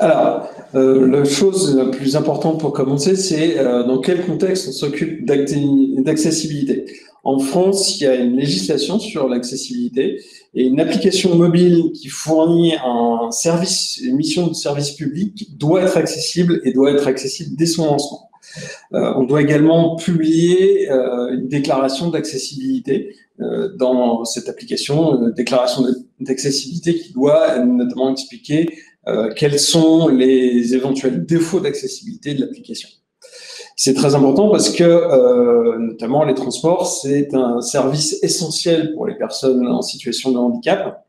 Alors, la chose la plus importante pour commencer, c'est dans quel contexte on s'occupe d'accessibilité. En France, il y a une législation sur l'accessibilité et une application mobile qui fournit un service, une mission de service public doit être accessible et doit être accessible dès son lancement. On doit également publier une déclaration d'accessibilité dans cette application, déclaration d'accessibilité qui doit notamment expliquer quels sont les éventuels défauts d'accessibilité de l'application. C'est très important parce que, notamment, les transports, c'est un service essentiel pour les personnes en situation de handicap.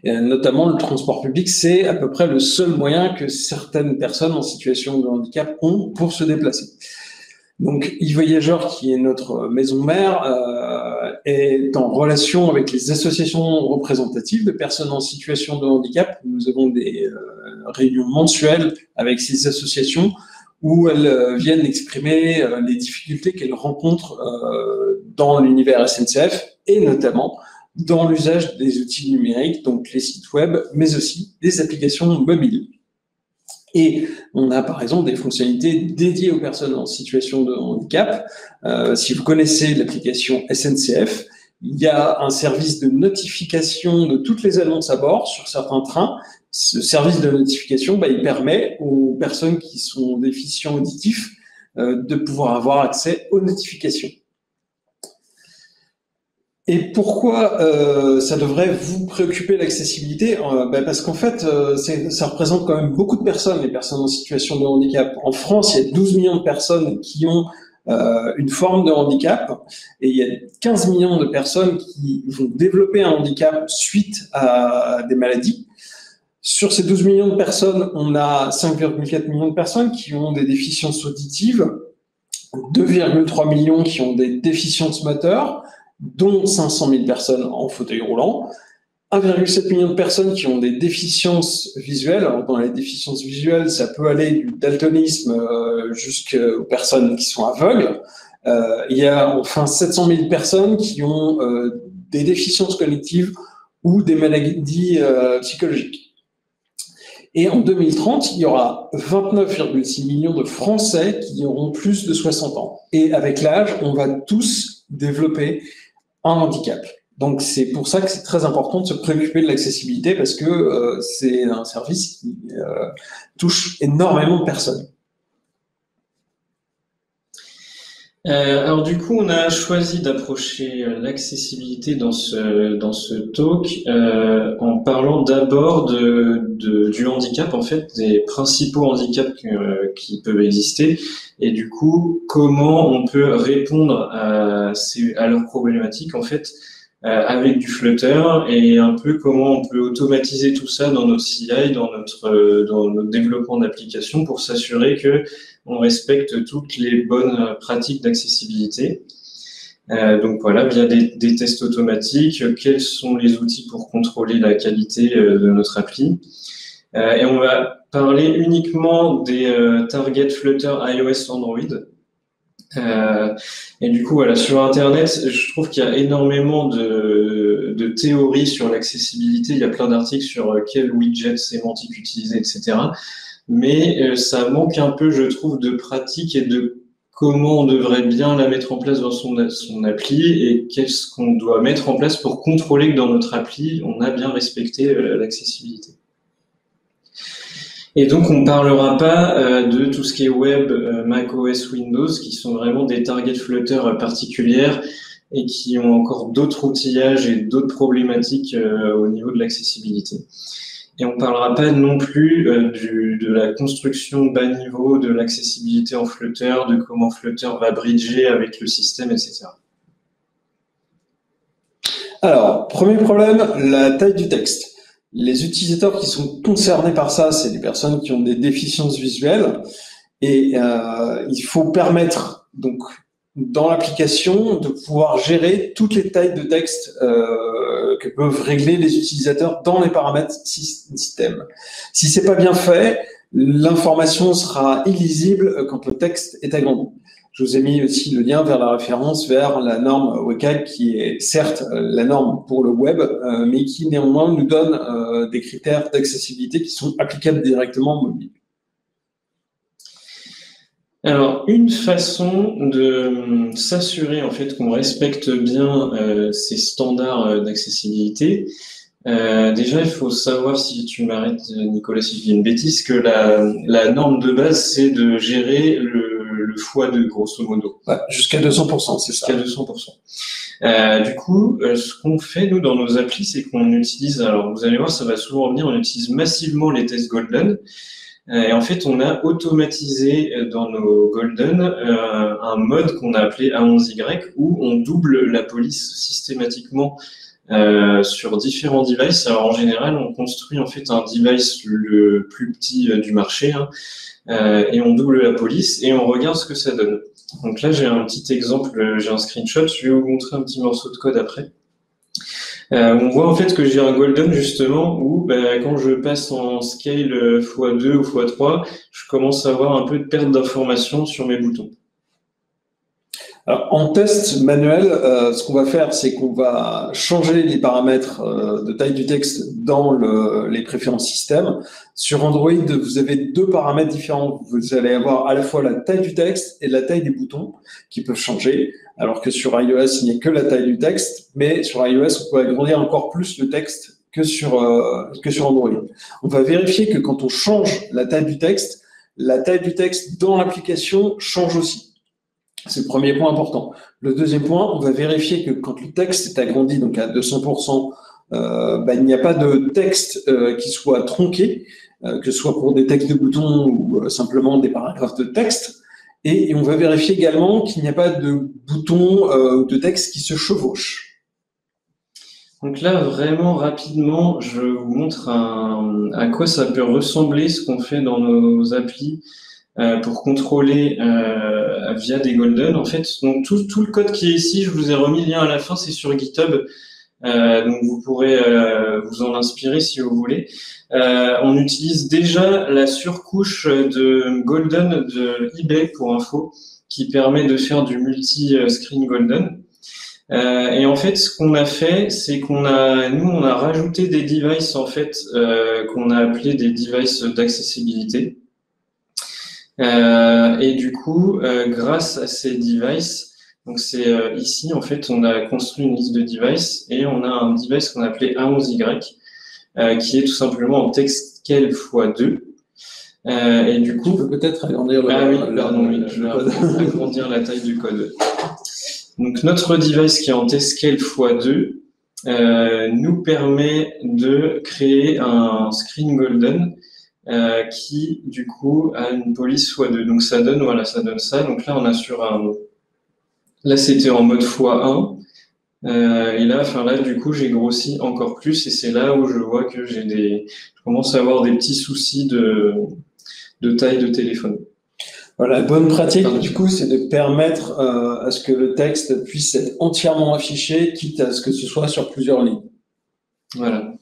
Et notamment, le transport public, c'est à peu près le seul moyen que certaines personnes en situation de handicap ont pour se déplacer. Donc, e-Voyageurs, qui est notre maison mère, est en relation avec les associations représentatives de personnes en situation de handicap. Nous avons des réunions mensuelles avec ces associations où elles viennent exprimer les difficultés qu'elles rencontrent dans l'univers SNCF et notamment dans l'usage des outils numériques, donc les sites web, mais aussi des applications mobiles. Et on a par exemple des fonctionnalités dédiées aux personnes en situation de handicap. Si vous connaissez l'application SNCF, il y a un service de notification de toutes les annonces à bord sur certains trains. Ce service de notification, il permet aux personnes qui sont déficients auditifs de pouvoir avoir accès aux notifications. Et pourquoi ça devrait vous préoccuper l'accessibilité? Parce qu'en fait, ça représente quand même beaucoup de personnes, les personnes en situation de handicap. En France, il y a 12 millions de personnes qui ont une forme de handicap et il y a 15 millions de personnes qui vont développer un handicap suite à des maladies. Sur ces 12 millions de personnes, on a 5,4 millions de personnes qui ont des déficiences auditives, 2,3 millions qui ont des déficiences moteurs, dont 500 000 personnes en fauteuil roulant, 1,7 million de personnes qui ont des déficiences visuelles. Alors, dans les déficiences visuelles, ça peut aller du daltonisme jusqu'aux personnes qui sont aveugles. Il y a enfin 700 000 personnes qui ont des déficiences cognitives ou des maladies psychologiques. Et en 2030, il y aura 29,6 millions de Français qui auront plus de 60 ans. Et avec l'âge, on va tous développer un handicap. Donc, c'est pour ça que c'est très important de se préoccuper de l'accessibilité parce que c'est un service qui touche énormément de personnes. Alors du coup, on a choisi d'approcher l'accessibilité dans ce talk en parlant d'abord du handicap, en fait, des principaux handicaps qui peuvent exister, et du coup, comment on peut répondre à leurs problématiques, en fait, avec du Flutter, et un peu comment on peut automatiser tout ça dans notre CI, dans notre développement d'application pour s'assurer que on respecte toutes les bonnes pratiques d'accessibilité. Donc voilà, via des tests automatiques, quels sont les outils pour contrôler la qualité de notre appli. Et on va parler uniquement des targets Flutter iOS Android. Et du coup, voilà, sur Internet, je trouve qu'il y a énormément de théories sur l'accessibilité. Il y a plein d'articles sur quel widget sémantique utiliser, etc. Mais ça manque un peu, je trouve, de pratique et de comment on devrait bien la mettre en place dans son appli et qu'est-ce qu'on doit mettre en place pour contrôler que dans notre appli, on a bien respecté l'accessibilité. Et donc, on ne parlera pas de tout ce qui est web, macOS, Windows, qui sont vraiment des targets Flutter particulières et qui ont encore d'autres outillages et d'autres problématiques au niveau de l'accessibilité. Et on ne parlera pas non plus de la construction bas niveau, de l'accessibilité en Flutter, de comment Flutter va bridger avec le système, etc. Alors, premier problème, la taille du texte. Les utilisateurs qui sont concernés par ça, c'est les personnes qui ont des déficiences visuelles. Et il faut permettre, donc, dans l'application, de pouvoir gérer toutes les tailles de texte que peuvent régler les utilisateurs dans les paramètres système. Si c'est pas bien fait, l'information sera illisible quand le texte est agrandi. Je vous ai mis aussi le lien vers la référence vers la norme WCAG qui est certes la norme pour le web, mais qui néanmoins nous donne des critères d'accessibilité qui sont applicables directement en mobile. Alors, une façon de s'assurer en fait qu'on respecte bien ces standards d'accessibilité, déjà il faut savoir, si tu m'arrêtes Nicolas si je dis une bêtise, que la norme de base c'est de gérer le x2 grosso modo. Ouais, jusqu'à 200%, c'est ça. Jusqu'à 200%. Du coup, ce qu'on fait nous dans nos applis, c'est qu'on utilise, alors vous allez voir, ça va souvent revenir, on utilise massivement les tests Golden. Et en fait, on a automatisé dans nos Golden un mode qu'on a appelé A11Y où on double la police systématiquement sur différents devices. Alors en général, on construit en fait un device le plus petit du marché et on double la police et on regarde ce que ça donne. Donc là, j'ai un petit exemple, j'ai un screenshot. Je vais vous montrer un petit morceau de code après. On voit en fait que j'ai un golden justement où quand je passe en scale x2 ou x3, je commence à avoir un peu de perte d'information sur mes boutons. Alors, en test manuel, ce qu'on va faire, c'est qu'on va changer les paramètres de taille du texte dans les préférences système. Sur Android, vous avez deux paramètres différents. Vous allez avoir à la fois la taille du texte et la taille des boutons qui peuvent changer, alors que sur iOS, il n'y a que la taille du texte, mais sur iOS, on peut agrandir encore plus le texte que sur Android. On va vérifier que quand on change la taille du texte dans l'application change aussi. C'est le premier point important. Le deuxième point, on va vérifier que quand le texte est agrandi, donc à 200%, il n'y a pas de texte qui soit tronqué, que ce soit pour des textes de boutons ou simplement des paragraphes de texte. Et on va vérifier également qu'il n'y a pas de boutons ou de texte qui se chevauchent. Donc là, vraiment rapidement, je vous montre à quoi ça peut ressembler ce qu'on fait dans nos applis pour contrôler via des Golden. En fait, donc tout le code qui est ici, je vous ai remis le lien à la fin, c'est sur GitHub. Donc vous pourrez vous en inspirer si vous voulez. On utilise déjà la surcouche de Golden de eBay pour info, qui permet de faire du multi-screen Golden. Et en fait, ce qu'on a fait, c'est on a rajouté des devices en fait qu'on a appelé des devices d'accessibilité. Et du coup, grâce à ces devices, donc c'est ici en fait, on a construit une liste de devices et on a un device qu'on a appelé A11Y qui est tout simplement en text scale x2. Et du coup, tu peux peut-être agrandir je vais agrandir la taille du code. Donc notre device qui est en text scale x2 nous permet de créer un screen golden qui du coup a une police x2. Donc ça donne ça. Donc là on a là c'était en mode x1 et là du coup j'ai grossi encore plus et c'est là où je vois que je commence à avoir des petits soucis de taille de téléphone. Voilà, la bonne pratique, du coup, c'est de permettre à ce que le texte puisse être entièrement affiché, quitte à ce que ce soit sur plusieurs lignes. Voilà.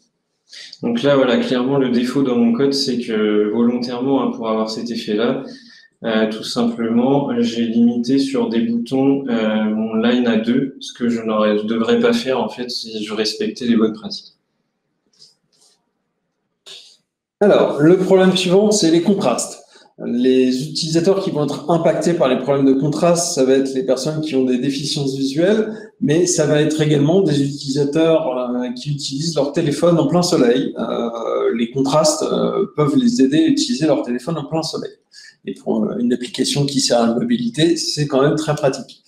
Donc là, voilà, clairement, le défaut dans mon code, c'est que volontairement, pour avoir cet effet-là, tout simplement, j'ai limité sur des boutons mon line à 2, ce que je ne devrais pas faire, en fait, si je respectais les bonnes pratiques. Alors, le problème suivant, c'est les contrastes. Les utilisateurs qui vont être impactés par les problèmes de contraste, ça va être les personnes qui ont des déficiences visuelles, mais ça va être également des utilisateurs qui utilisent leur téléphone en plein soleil. Les contrastes peuvent les aider à utiliser leur téléphone en plein soleil. Et pour une application qui sert à la mobilité, c'est quand même très pratique.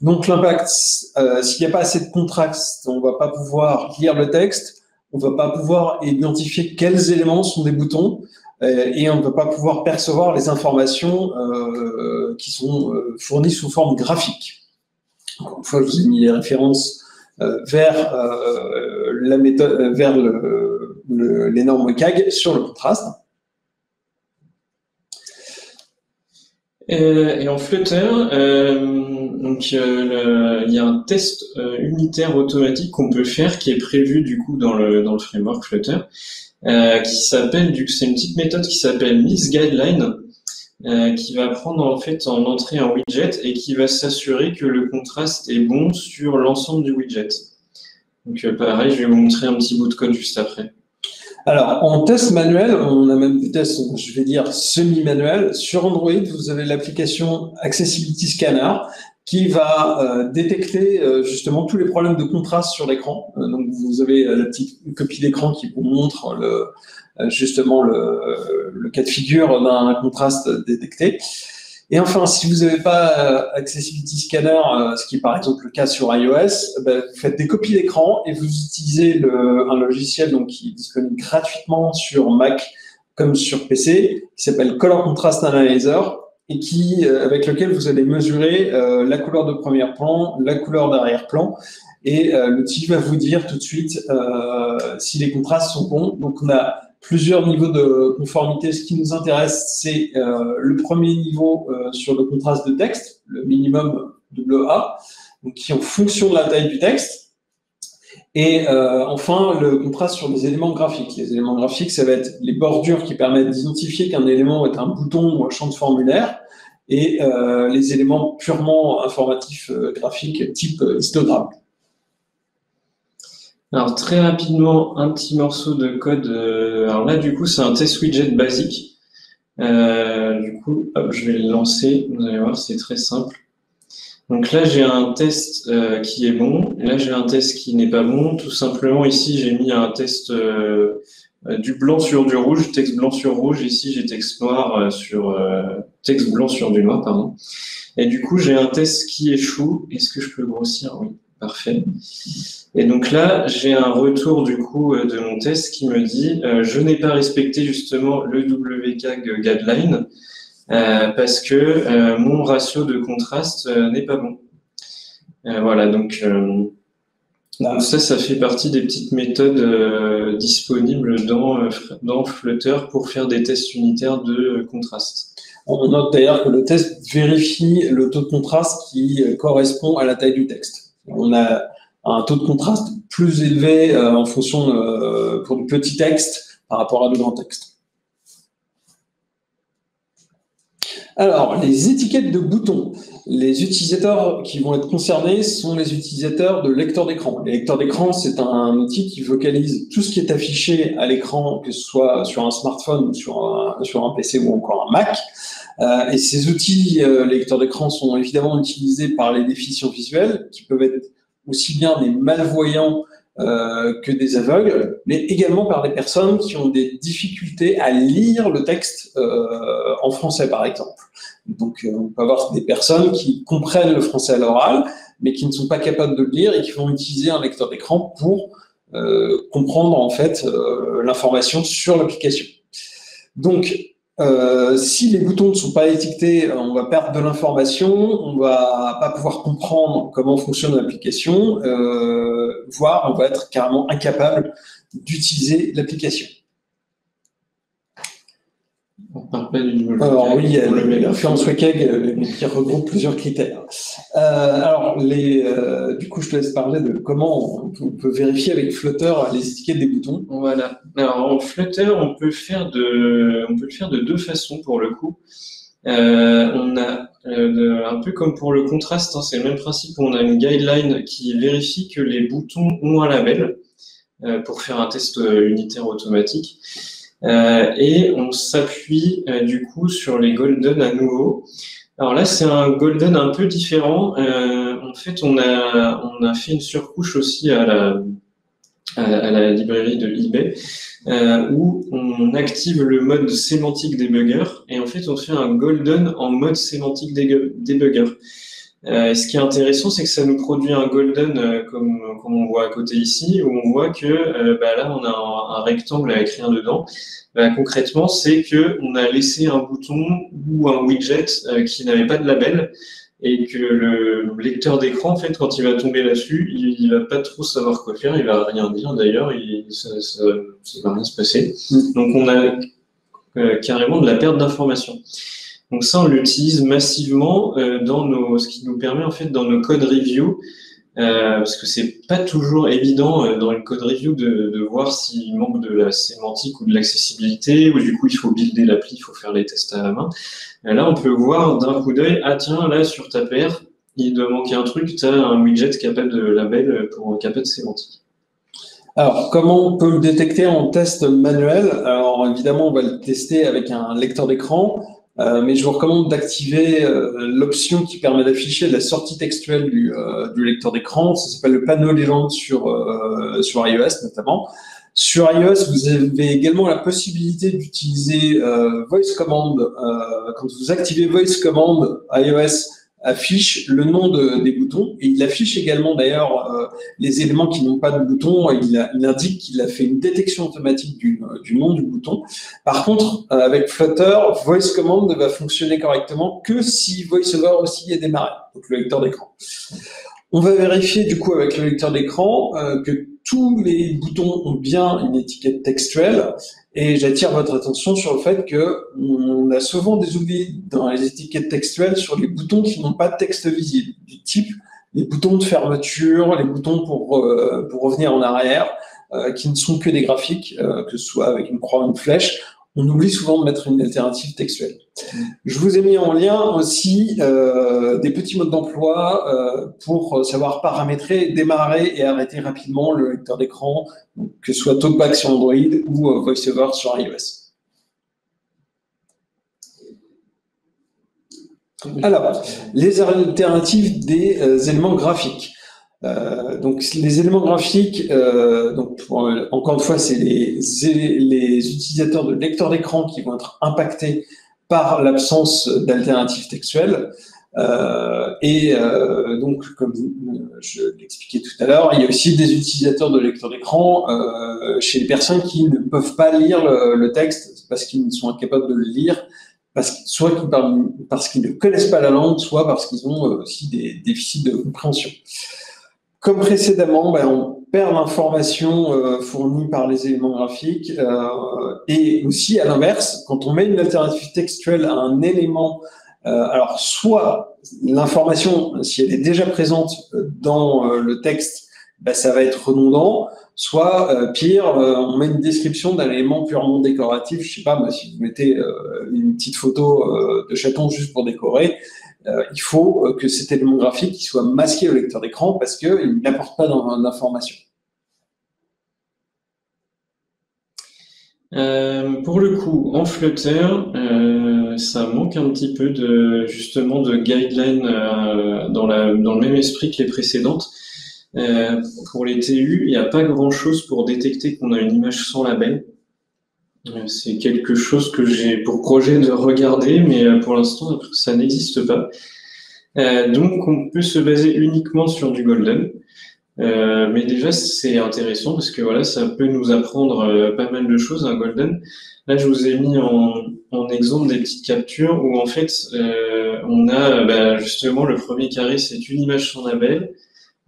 Donc l'impact, s'il n'y a pas assez de contraste, on ne va pas pouvoir lire le texte, on ne va pas pouvoir identifier quels éléments sont des boutons, et on ne peut pas pouvoir percevoir les informations qui sont fournies sous forme graphique. Encore une fois, je vous ai mis les références vers la méthode, vers les normes CAG sur le contraste. Et en Flutter, donc il y a un test unitaire automatique qu'on peut faire qui est prévu du coup dans le framework Flutter. Qui s'appelle, c'est une petite méthode qui s'appelle Miss Guideline. qui va prendre en fait en entrée un widget et qui va s'assurer que le contraste est bon sur l'ensemble du widget. Donc pareil, je vais vous montrer un petit bout de code juste après. Alors, en test manuel, on a même des tests, je vais dire, semi-manuels. Sur Android, vous avez l'application Accessibility Scanner qui va détecter justement tous les problèmes de contraste sur l'écran. Donc, vous avez la petite copie d'écran qui vous montre justement le cas de figure d'un contraste détecté. Et enfin, si vous n'avez pas Accessibility Scanner, ce qui est par exemple le cas sur iOS, vous faites des copies d'écran et vous utilisez un logiciel donc, qui est disponible gratuitement sur Mac comme sur PC, qui s'appelle Color Contrast Analyzer, et avec lequel vous allez mesurer la couleur de premier-plan, la couleur d'arrière-plan, et l'outil va vous dire tout de suite si les contrastes sont bons. Donc on a plusieurs niveaux de conformité. Ce qui nous intéresse, c'est le premier niveau sur le contraste de texte, le minimum AA, donc qui est en fonction de la taille du texte. Et enfin, le contraste sur les éléments graphiques. Les éléments graphiques, ça va être les bordures qui permettent d'identifier qu'un élément est un bouton ou un champ de formulaire, et les éléments purement informatifs graphiques type histogramme. Alors très rapidement, un petit morceau de code. Alors là, du coup, c'est un test widget basique. Du coup, hop, je vais le lancer. Vous allez voir, c'est très simple. Donc là, j'ai un test qui est bon. Là, j'ai un test qui n'est pas bon. Tout simplement, ici, j'ai mis un test du blanc sur du rouge, texte blanc sur rouge. Ici, j'ai texte noir sur texte blanc sur du noir, pardon. Et du coup, j'ai un test qui échoue. Est-ce que je peux grossir? Oui, parfait. Et donc là, j'ai un retour du coup de mon test qui me dit je n'ai pas respecté justement le WCAG guideline parce que mon ratio de contraste n'est pas bon. Voilà, donc ça fait partie des petites méthodes disponibles dans Flutter pour faire des tests unitaires de contraste. On note d'ailleurs que le test vérifie le taux de contraste qui correspond à la taille du texte. On a un taux de contraste plus élevé en fonction pour du petit texte par rapport à du grand texte. Alors, les étiquettes de boutons. Les utilisateurs qui vont être concernés sont les utilisateurs de lecteurs d'écran. Les lecteurs d'écran, c'est un outil qui vocalise tout ce qui est affiché à l'écran, que ce soit sur un smartphone, sur un PC ou encore un Mac. Et ces outils lecteurs d'écran sont évidemment utilisés par les déficients visuels, qui peuvent être aussi bien des malvoyants que des aveugles, mais également par des personnes qui ont des difficultés à lire le texte en français, par exemple. Donc, on peut avoir des personnes qui comprennent le français à l'oral, mais qui ne sont pas capables de le lire et qui vont utiliser un lecteur d'écran pour comprendre en fait l'information sur l'application. Donc, si les boutons ne sont pas étiquetés, on va perdre de l'information, on va pas pouvoir comprendre comment fonctionne l'application, voire on va être carrément incapable d'utiliser l'application. On parle pas du Alors oui, il y a la référence WCAG qui regroupe plusieurs critères. Alors, du coup, je te laisse parler de comment on peut vérifier avec Flutter les étiquettes des boutons. Voilà. Alors, en Flutter, on peut le faire de deux façons pour le coup. On a un peu comme pour le contraste, hein, c'est le même principe. On a une guideline qui vérifie que les boutons ont un label pour faire un test unitaire automatique. Et on s'appuie du coup sur les golden à nouveau. Alors là, c'est un golden un peu différent. En fait, on a fait une surcouche aussi à la librairie de eBay où on active le mode sémantique debugger et en fait, on fait un golden en mode sémantique debugger. Ce qui est intéressant, c'est que ça nous produit un golden comme on voit à côté ici, où on voit que là, on a un rectangle avec rien dedans. Concrètement, c'est que on a laissé un bouton ou un widget qui n'avait pas de label et que le lecteur d'écran, en fait, quand il va tomber là-dessus, il va pas trop savoir quoi faire, il va rien dire d'ailleurs, ça va rien se passer. Donc, on a carrément de la perte d'information. Donc ça, on l'utilise massivement ce qui nous permet en fait dans nos code review parce que c'est pas toujours évident dans le code review de voir s'il manque de la sémantique ou de l'accessibilité, ou du coup il faut builder l'appli, il faut faire les tests à la main. Et là, on peut voir d'un coup d'œil, ah tiens, là sur ta paire, il doit manquer un truc, tu as un widget capable de label pour capable de sémantique. Alors, comment on peut le détecter en test manuel? Alors, évidemment, on va le tester avec un lecteur d'écran, mais je vous recommande d'activer l'option qui permet d'afficher la sortie textuelle du lecteur d'écran. Ça s'appelle le panneau Legend sur iOS notamment. Sur iOS, vous avez également la possibilité d'utiliser Voice Command. Quand vous activez Voice Command, iOS affiche le nom des boutons et il affiche également d'ailleurs les éléments qui n'ont pas de bouton. Il indique qu'il a fait une détection automatique du nom du bouton. Par contre, avec Flutter, Voice Command ne va fonctionner correctement que si VoiceOver aussi est démarré, donc le lecteur d'écran. On va vérifier du coup avec le lecteur d'écran que tous les boutons ont bien une étiquette textuelle et j'attire votre attention sur le fait qu'on a souvent des oublis dans les étiquettes textuelles sur les boutons qui n'ont pas de texte visible, du type les boutons de fermeture, les boutons pour revenir en arrière, qui ne sont que des graphiques, que ce soit avec une croix ou une flèche. On oublie souvent de mettre une alternative textuelle. Je vous ai mis en lien aussi des petits modes d'emploi pour savoir paramétrer, démarrer et arrêter rapidement le lecteur d'écran, que ce soit TalkBack sur Android ou VoiceOver sur iOS. Alors, les alternatives des éléments graphiques. Donc les éléments graphiques, encore une fois, c'est les utilisateurs de lecteurs d'écran qui vont être impactés par l'absence d'alternatives textuelles. Donc, comme je l'expliquais tout à l'heure, il y a aussi des utilisateurs de lecteurs d'écran chez les personnes qui ne peuvent pas lire le texte parce qu'ils sont incapables de le lire, soit parce qu'ils ne connaissent pas la langue, soit parce qu'ils ont aussi des déficits de compréhension. Comme précédemment, on perd l'information fournie par les éléments graphiques et aussi à l'inverse, quand on met une alternative textuelle à un élément, alors soit l'information, si elle est déjà présente dans le texte, ça va être redondant, soit pire, on met une description d'un élément purement décoratif. Je sais pas, si vous mettez une petite photo de chaton juste pour décorer, il faut que cet élément graphique soit masqué au lecteur d'écran parce qu'il n'apporte pas d'information. Pour le coup, en Flutter, ça manque un petit peu justement de guidelines dans le même esprit que les précédentes. Pour les TU, il n'y a pas grand-chose pour détecter qu'on a une image sans label. C'est quelque chose que j'ai pour projet de regarder, mais pour l'instant, ça n'existe pas. Donc, on peut se baser uniquement sur du Golden. Mais déjà, c'est intéressant parce que voilà, ça peut nous apprendre pas mal de choses, un Golden. Là, je vous ai mis en exemple des petites captures où en fait, on a justement le premier carré, c'est une image sans label.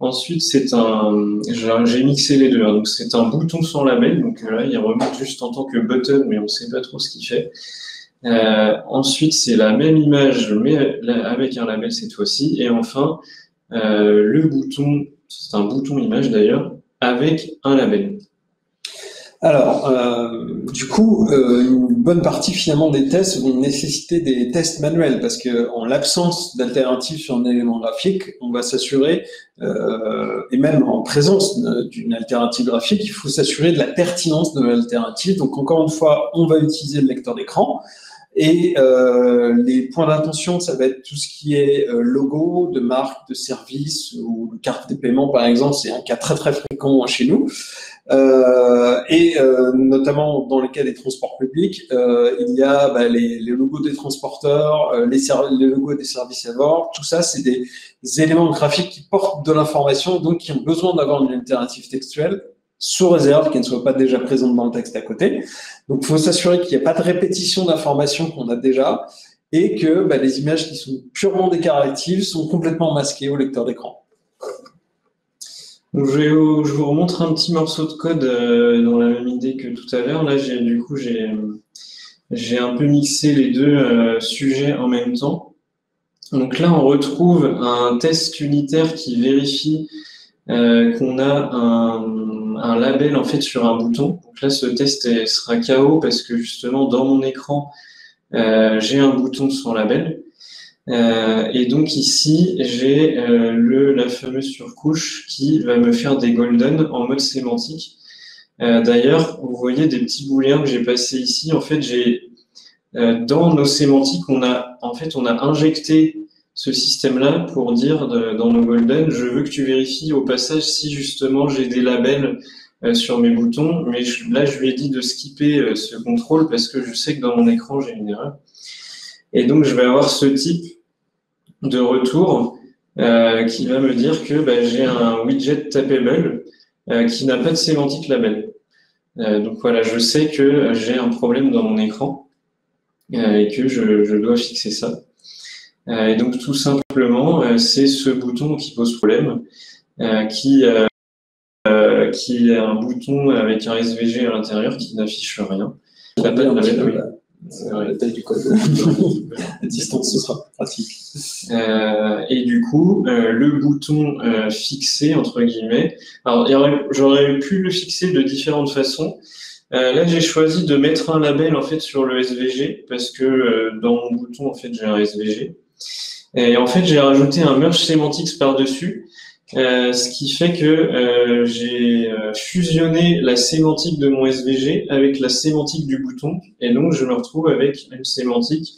Ensuite, j'ai mixé les deux, hein. Donc c'est un bouton sans label, donc là il remonte juste en tant que button, mais on ne sait pas trop ce qu'il fait. Ensuite, c'est la même image, mais avec un label cette fois-ci. Et enfin, le bouton, c'est un bouton image d'ailleurs, avec un label. Alors, du coup, une bonne partie finalement des tests vont nécessiter des tests manuels parce que en l'absence d'alternative sur un élément graphique, on va s'assurer, et même en présence d'une alternative graphique, il faut s'assurer de la pertinence de l'alternative. Donc encore une fois, on va utiliser le lecteur d'écran. Et les points d'attention, ça va être tout ce qui est logo de marque, de service ou de carte de paiement, par exemple. C'est un cas très très fréquent chez nous. Notamment dans le cas des transports publics, il y a les logos des transporteurs, les logos des services à bord. Tout ça, c'est des éléments graphiques qui portent de l'information, donc qui ont besoin d'avoir une alternative textuelle, sous réserve qu'elle ne soit pas déjà présente dans le texte à côté. Donc, il faut s'assurer qu'il n'y a pas de répétition d'informations qu'on a déjà et que les images qui sont purement déclaratives sont complètement masquées au lecteur d'écran. Donc, je vous remontre un petit morceau de code dans la même idée que tout à l'heure. Là, j'ai un peu mixé les deux sujets en même temps. Donc là, on retrouve un test unitaire qui vérifie qu'on a un label en fait sur un bouton. Donc là, ce test sera KO parce que justement dans mon écran, j'ai un bouton sans label. Et donc ici, j'ai la fameuse surcouche qui va me faire des golden en mode sémantique. D'ailleurs, vous voyez des petits booléens que j'ai passés ici. En fait, dans nos sémantiques, on a injecté ce système-là pour dire dans nos golden, je veux que tu vérifies au passage si justement j'ai des labels sur mes boutons. Mais là, je lui ai dit de skipper ce contrôle parce que je sais que dans mon écran, j'ai une erreur. Et donc, je vais avoir ce type de retour qui va me dire que j'ai un widget tappable qui n'a pas de sémantique label. Donc voilà, je sais que j'ai un problème dans mon écran et que je dois fixer ça. Et donc tout simplement, c'est ce bouton qui pose problème, qui est un bouton avec un SVG à l'intérieur qui n'affiche rien. Il n'a pas de label, la taille du code. À distance, ce sera pratique. Et du coup, le bouton fixé, entre guillemets, alors j'aurais pu le fixer de différentes façons. Là, j'ai choisi de mettre un label en fait sur le SVG parce que dans mon bouton, en fait, j'ai un SVG. Et en fait, j'ai rajouté un merge semantics par-dessus, ce qui fait que j'ai fusionné la sémantique de mon SVG avec la sémantique du bouton. Et donc, je me retrouve avec une sémantique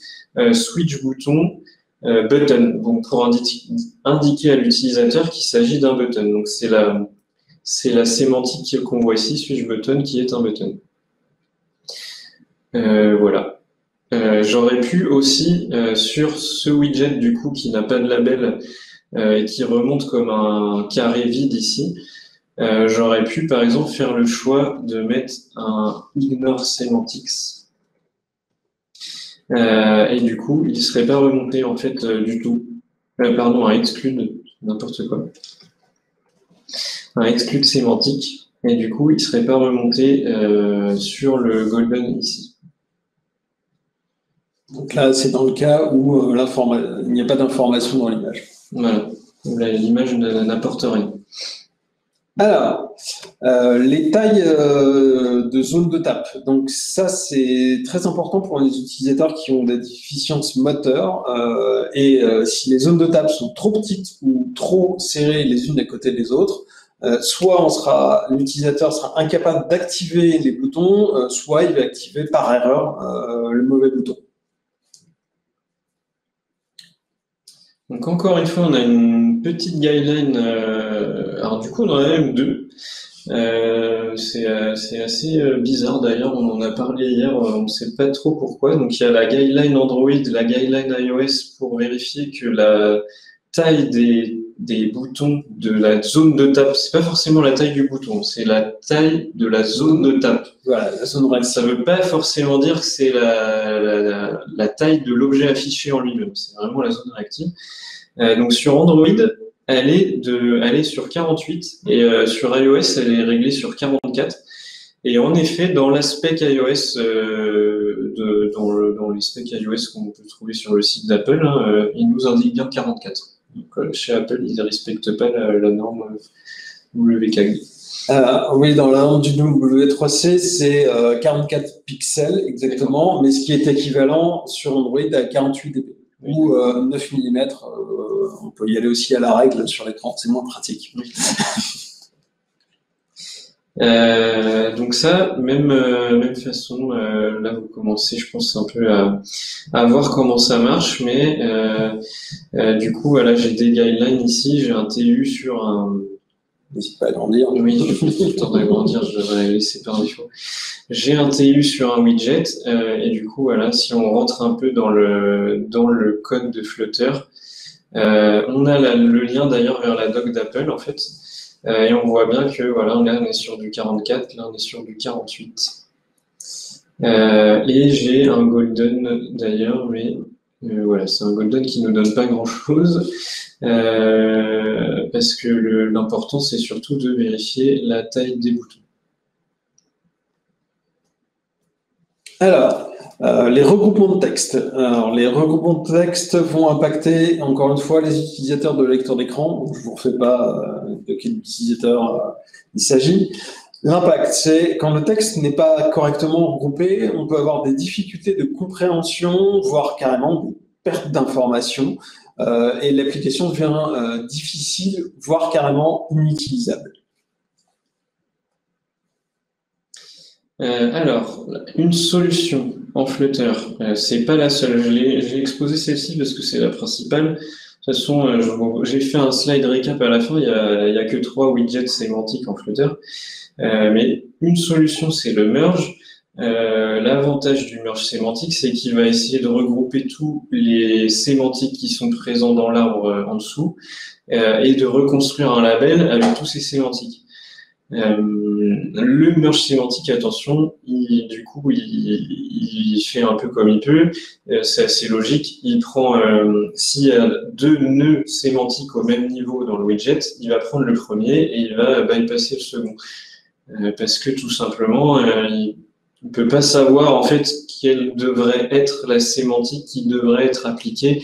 switch bouton button, donc pour indiquer à l'utilisateur qu'il s'agit d'un button. Donc, c'est la sémantique qu'on voit ici, switch button, qui est un button. Voilà. J'aurais pu aussi, sur ce widget du coup qui n'a pas de label et qui remonte comme un carré vide ici, j'aurais pu par exemple faire le choix de mettre un ignore semantics et du coup il ne serait pas remonté en fait du tout. Pardon, un exclude, n'importe quoi. Un exclude sémantique et du coup il ne serait pas remonté sur le golden ici. Donc là, c'est dans le cas où il n'y a pas d'information dans l'image. Voilà, l'image n'apporte rien. Alors, les tailles de zone de tape. Donc ça, c'est très important pour les utilisateurs qui ont des déficiences moteurs. Si les zones de tape sont trop petites ou trop serrées les unes à côté des autres, soit l'utilisateur sera incapable d'activer les boutons, soit il va activer par erreur le mauvais bouton. Donc encore une fois, on a une petite guideline. Alors du coup, on en a même deux. C'est assez bizarre d'ailleurs. On en a parlé hier. On ne sait pas trop pourquoi. Donc il y a la guideline Android, la guideline iOS pour vérifier que la taille des boutons de la zone de tape, c'est pas forcément la taille du bouton, c'est la taille de la zone de tape. Voilà, la zone réactive. Ça veut pas forcément dire que c'est la taille de l'objet affiché en lui-même. C'est vraiment la zone réactive. Donc sur Android, elle est sur 48 et sur iOS, elle est réglée sur 44. Et en effet, dans la spec iOS, dans les specs iOS qu'on peut trouver sur le site d'Apple, il nous indique bien 44. Donc, chez Apple, ils ne respectent pas la norme WCAG. Oui, dans la norme du W3C, c'est 44 pixels exactement, mais ce qui est équivalent sur Android à 48 dB. Ou 9 mm, on peut y aller aussi à la règle sur l'écran, c'est moins pratique. Oui. Donc ça, même façon, là vous commencez, je pense, un peu à voir comment ça marche, mais du coup, voilà, j'ai des guidelines ici, j'ai un TU sur un... N'hésite pas à agrandir. Oui, je vais le temps d'agrandir, je devrais laisser par défaut. J'ai un TU sur un widget, et du coup, voilà, si on rentre un peu dans le code de Flutter, on a le lien d'ailleurs vers la doc d'Apple, en fait. Et on voit bien que voilà, là on est sur du 44, là on est sur du 48. Et j'ai un golden d'ailleurs, mais voilà, c'est un golden qui ne nous donne pas grand-chose parce que l'important c'est surtout de vérifier la taille des boutons. Alors, les regroupements de texte. Alors, les regroupements de texte vont impacter, encore une fois, les utilisateurs de lecteur d'écran. Je ne vous refais pas de quel utilisateur il s'agit. L'impact, c'est quand le texte n'est pas correctement regroupé, on peut avoir des difficultés de compréhension, voire carrément des pertes d'informations, et l'application devient difficile, voire carrément inutilisable. Alors, une solution en Flutter, c'est pas la seule. J'ai exposé celle-ci parce que c'est la principale. De toute façon, j'ai fait un slide récap à la fin. Il y a que 3 widgets sémantiques en Flutter. Mais une solution, c'est le merge. L'avantage du merge sémantique, c'est qu'il va essayer de regrouper tous les sémantiques qui sont présents dans l'arbre en dessous et de reconstruire un label avec tous ces sémantiques. Le merge sémantique, attention, il fait un peu comme il peut, c'est assez logique. Il prend, s'il y a 2 nœuds sémantiques au même niveau dans le widget, il va prendre le premier et il va bypasser le second. Parce que tout simplement, il ne peut pas savoir en fait quelle devrait être la sémantique qui devrait être appliquée.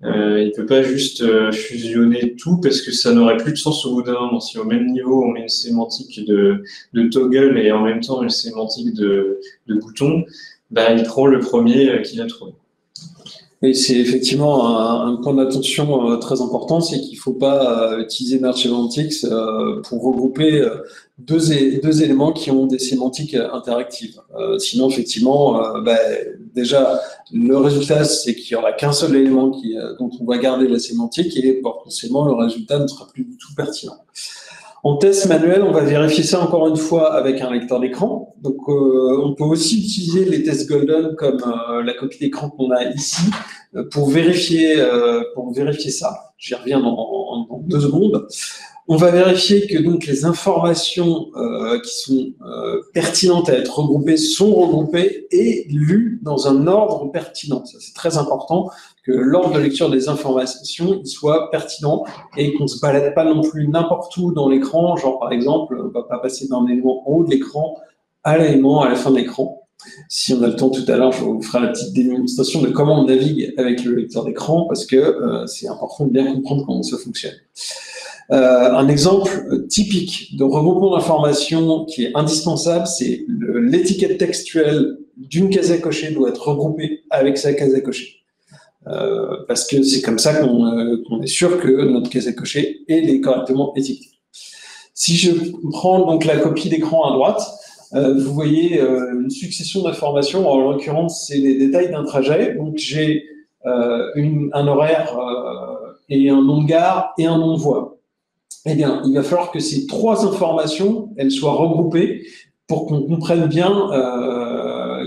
Il peut pas juste fusionner tout parce que ça n'aurait plus de sens au bout d'un moment. Si au même niveau on met une sémantique de toggle et en même temps une sémantique de bouton, bah, il prend le premier qu'il a trouvé. Et c'est effectivement un point d'attention très important, c'est qu'il ne faut pas utiliser Merge Semantics pour regrouper deux éléments qui ont des sémantiques interactives. Sinon, effectivement, déjà, le résultat, c'est qu'il n'y aura qu'un seul élément dont on va garder la sémantique et potentiellement, le résultat ne sera plus du tout pertinent. En test manuel, on va vérifier ça encore une fois avec un lecteur d'écran. Donc, on peut aussi utiliser les tests Golden comme la copie d'écran qu'on a ici pour vérifier ça. J'y reviens dans 2 secondes. On va vérifier que donc les informations qui sont pertinentes à être regroupées sont regroupées et lues dans un ordre pertinent. Ça, c'est très important que l'ordre de lecture des informations il soit pertinent et qu'on ne se balade pas non plus n'importe où dans l'écran. Genre, par exemple, on ne va pas passer d'un élément en haut de l'écran à l'élément à la fin de l'écran. Si on a le temps tout à l'heure, je vous ferai la petite démonstration de comment on navigue avec le lecteur d'écran parce que c'est important de bien comprendre comment ça fonctionne. Un exemple typique de regroupement d'informations qui est indispensable, c'est l'étiquette textuelle d'une case à cocher doit être regroupée avec sa case à cocher. Parce que c'est comme ça qu'on est sûr que notre case à cocher est correctement étiquetée. Si je prends donc la copie d'écran à droite, vous voyez une succession d'informations. En l'occurrence, c'est les détails d'un trajet. Donc j'ai un horaire et un nom de gare et un nom de voie. Eh bien, il va falloir que ces 3 informations, elles soient regroupées pour qu'on comprenne bien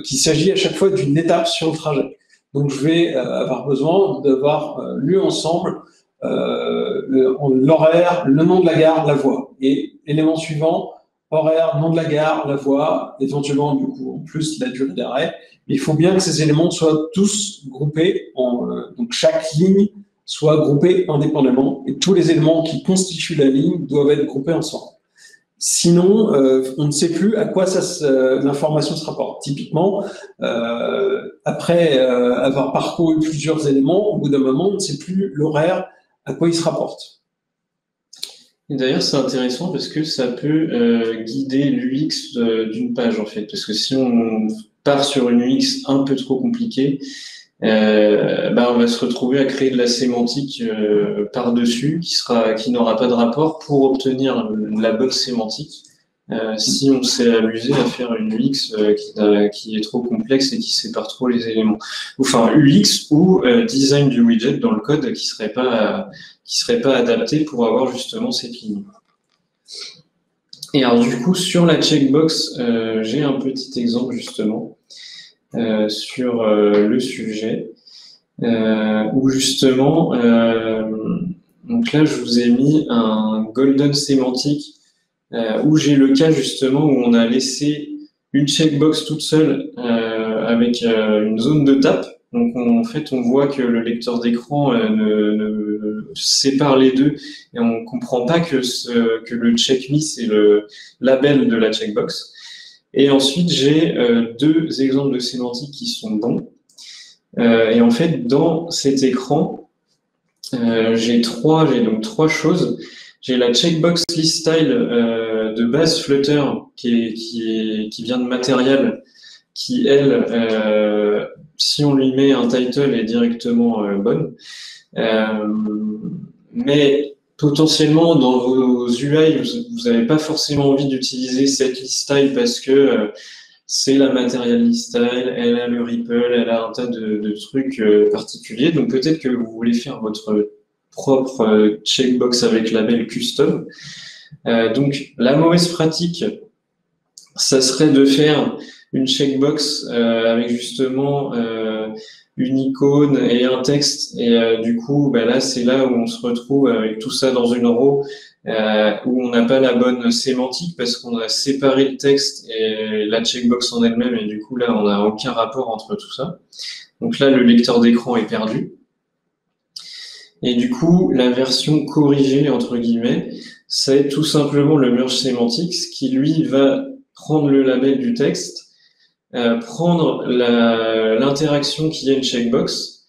qu'il s'agit à chaque fois d'une étape sur le trajet. Donc, je vais avoir besoin d'avoir lu ensemble l'horaire, le nom de la gare, la voie. Et élément suivant, horaire, nom de la gare, la voie, éventuellement, du coup, en plus, la durée d'arrêt. Mais il faut bien que ces éléments soient tous groupés, donc chaque ligne soit groupée indépendamment et tous les éléments qui constituent la ligne doivent être groupés ensemble. Sinon, on ne sait plus à quoi l'information se rapporte. Typiquement, après avoir parcouru plusieurs éléments, au bout d'un moment, on ne sait plus l'horaire à quoi il se rapporte. D'ailleurs, c'est intéressant parce que ça peut guider l'UX d'une page, en fait. Parce que si on part sur une UX un peu trop compliquée, on va se retrouver à créer de la sémantique par-dessus qui n'aura pas de rapport pour obtenir la bonne sémantique. Si on s'est amusé à faire une UX qui est trop complexe et qui sépare trop les éléments. Enfin, UX ou design du widget dans le code qui serait pas adapté pour avoir justement cette ligne. Et alors du coup, sur la checkbox, j'ai un petit exemple justement. Sur le sujet où justement donc là je vous ai mis un golden sémantique où j'ai le cas justement où on a laissé une checkbox toute seule avec une zone de tape. Donc en fait on voit que le lecteur d'écran ne sépare les deux et on comprend pas que le check me c'est le label de la checkbox. Et ensuite, j'ai deux exemples de sémantique qui sont bons. Et en fait, dans cet écran, j'ai donc trois choses. J'ai la checkbox list style de base Flutter qui vient de Material, qui elle, si on lui met un title, est directement bonne. Mais potentiellement dans vos UI, vous n'avez pas forcément envie d'utiliser cette list style parce que c'est la Material list style, elle a le Ripple, elle a un tas de trucs particuliers. Donc peut-être que vous voulez faire votre propre checkbox avec label custom. Donc la mauvaise pratique, ça serait de faire une checkbox avec justement une icône et un texte. Et du coup, là, c'est là où on se retrouve avec tout ça dans une row où on n'a pas la bonne sémantique parce qu'on a séparé le texte et la checkbox en elle-même. Et du coup, là, on n'a aucun rapport entre tout ça. Donc là, le lecteur d'écran est perdu. Et du coup, la version corrigée, entre guillemets, c'est tout simplement le merge semantics qui, lui, va prendre le label du texte, prendre l'interaction qui est une checkbox,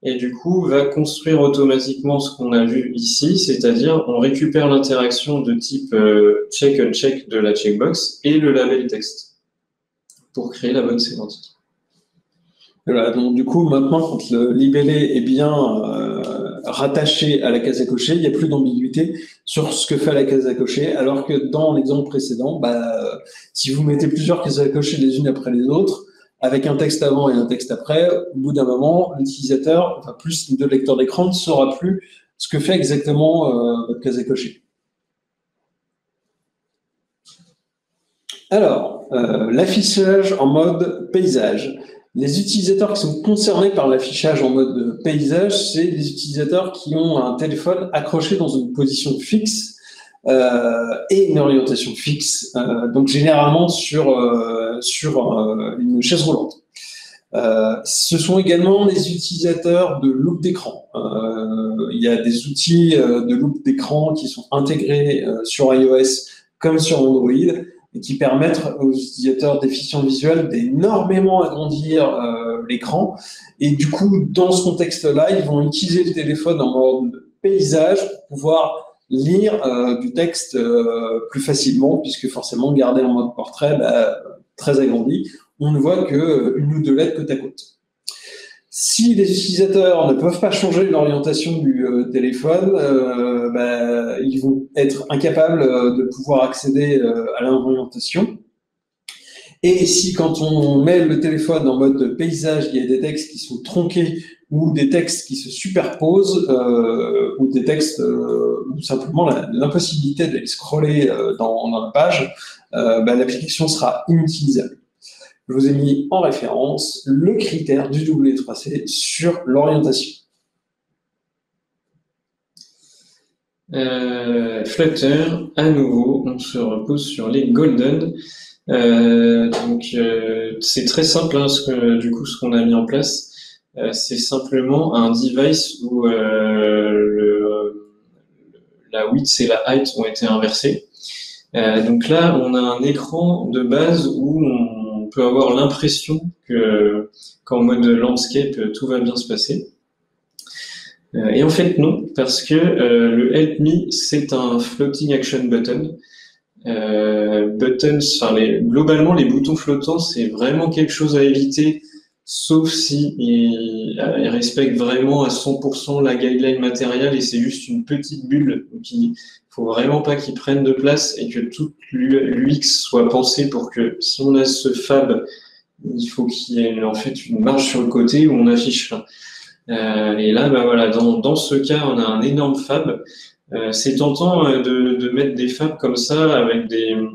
et du coup, va construire automatiquement ce qu'on a vu ici, c'est-à-dire on récupère l'interaction de type check-uncheck de la checkbox et le label texte pour créer la bonne sémantique. Voilà, donc du coup, maintenant, quand le libellé est bien rattaché à la case à cocher, il n'y a plus d'ambiguïté sur ce que fait la case à cocher, alors que dans l'exemple précédent, si vous mettez plusieurs cases à cocher les unes après les autres, avec un texte avant et un texte après, au bout d'un moment, l'utilisateur, enfin plus de lecteur d'écran, ne saura plus ce que fait exactement votre case à cocher. Alors, l'affichage en mode paysage. Les utilisateurs qui sont concernés par l'affichage en mode paysage, c'est les utilisateurs qui ont un téléphone accroché dans une position fixe et une orientation fixe, donc généralement sur une chaise roulante. Ce sont également les utilisateurs de loupe d'écran. Il y a des outils de loupe d'écran qui sont intégrés sur iOS comme sur Android, et qui permettent aux utilisateurs déficients visuels d'énormément agrandir l'écran. Et du coup, dans ce contexte-là, ils vont utiliser le téléphone en mode paysage pour pouvoir lire du texte plus facilement, puisque forcément, garder en mode portrait, très agrandi, on ne voit qu'une ou deux lettres côte à côte. Si les utilisateurs ne peuvent pas changer l'orientation du téléphone, ils vont être incapables de pouvoir accéder à l'orientation. Et si quand on met le téléphone en mode paysage, il y a des textes qui sont tronqués ou des textes qui se superposent ou des textes ou simplement l'impossibilité d'aller scroller dans la page, l'application sera inutilisable. Je vous ai mis en référence le critère du W3C sur l'orientation. Flutter, à nouveau, on se repose sur les golden. C'est très simple, hein, ce qu'on a mis en place. C'est simplement un device où la width et la height ont été inversées. Donc là, on a un écran de base où on peut avoir l'impression qu'en mode landscape, tout va bien se passer. Et en fait, non, parce que le Help Me, c'est un floating action button. Globalement, les boutons flottants, c'est vraiment quelque chose à éviter, sauf si ils respectent vraiment à 100% la guideline matérielle et c'est juste une petite bulle. Donc, il faut vraiment pas qu'ils prennent de place et que toute l'UX soit pensée pour que si on a ce fab, il faut qu'il y ait en fait une marge sur le côté où on affiche là. Et là, voilà, dans ce cas, on a un énorme fab. C'est tentant de mettre des fabs comme ça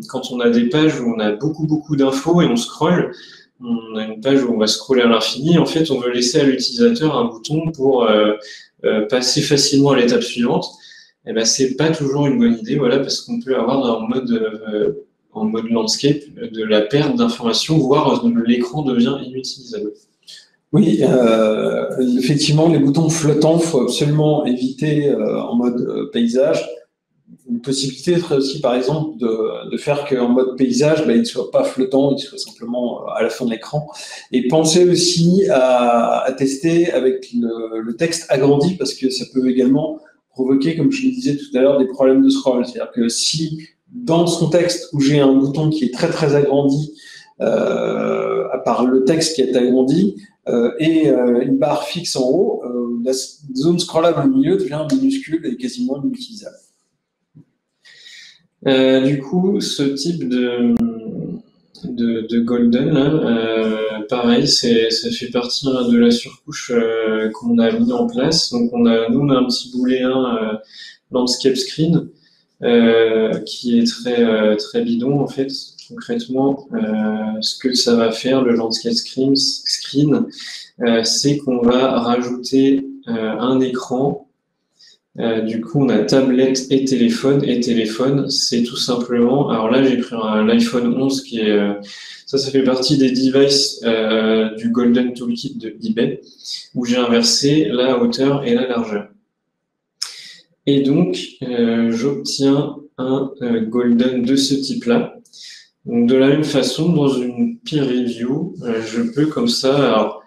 quand on a des pages où on a beaucoup d'infos et on scrolle. On a une page où on va scroller à l'infini. En fait, on veut laisser à l'utilisateur un bouton pour passer facilement à l'étape suivante. Et c'est pas toujours une bonne idée, voilà, parce qu'on peut avoir en mode landscape de la perte d'informations, voire l'écran devient inutilisable. Oui, effectivement, les boutons flottants, il faut absolument éviter en mode paysage. une possibilité serait aussi, par exemple, de faire qu'en mode paysage, il ne soit pas flottant, il soit simplement à la fin de l'écran. Et pensez aussi à tester avec le texte agrandi, parce que ça peut également provoquer, comme je le disais tout à l'heure, des problèmes de scroll. C'est-à-dire que si, dans son texte, où j'ai un bouton qui est très, très agrandi, à part le texte qui est agrandi, et une barre fixe en haut, la zone scrollable au milieu devient minuscule et quasiment inutilisable. Du coup, ce type de Golden, là, pareil, ça fait partie de la surcouche qu'on a mis en place. Donc nous on a un petit booléen landscape screen qui est très bidon en fait. Concrètement, ce que ça va faire le landscape screen, c'est qu'on va rajouter un écran. Du coup, on a tablette et téléphone. Et téléphone, c'est tout simplement... Alors là, j'ai pris l'iPhone 11 qui est... ça fait partie des devices du Golden Toolkit de eBay, où j'ai inversé la hauteur et la largeur. Et donc, j'obtiens un Golden de ce type-là. Donc, de la même façon, dans une peer review, je peux comme ça... Alors,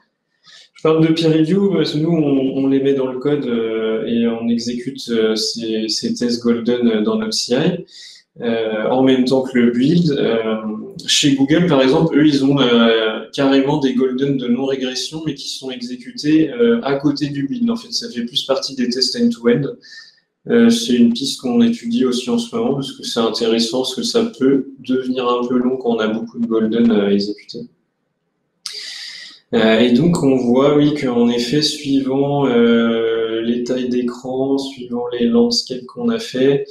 je parle de peer review parce que nous, on les met dans le code et on exécute ces tests Golden dans notre CI en même temps que le build. Chez Google, par exemple, eux, ils ont carrément des Golden de non-régression, mais qui sont exécutés à côté du build. En fait, ça fait plus partie des tests end-to-end. C'est une piste qu'on étudie aussi en ce moment parce que c'est intéressant, parce que ça peut devenir un peu long quand on a beaucoup de Golden à exécuter. Et donc on voit, oui, qu'en effet, suivant les tailles d'écran, suivant les landscapes qu'on a fait,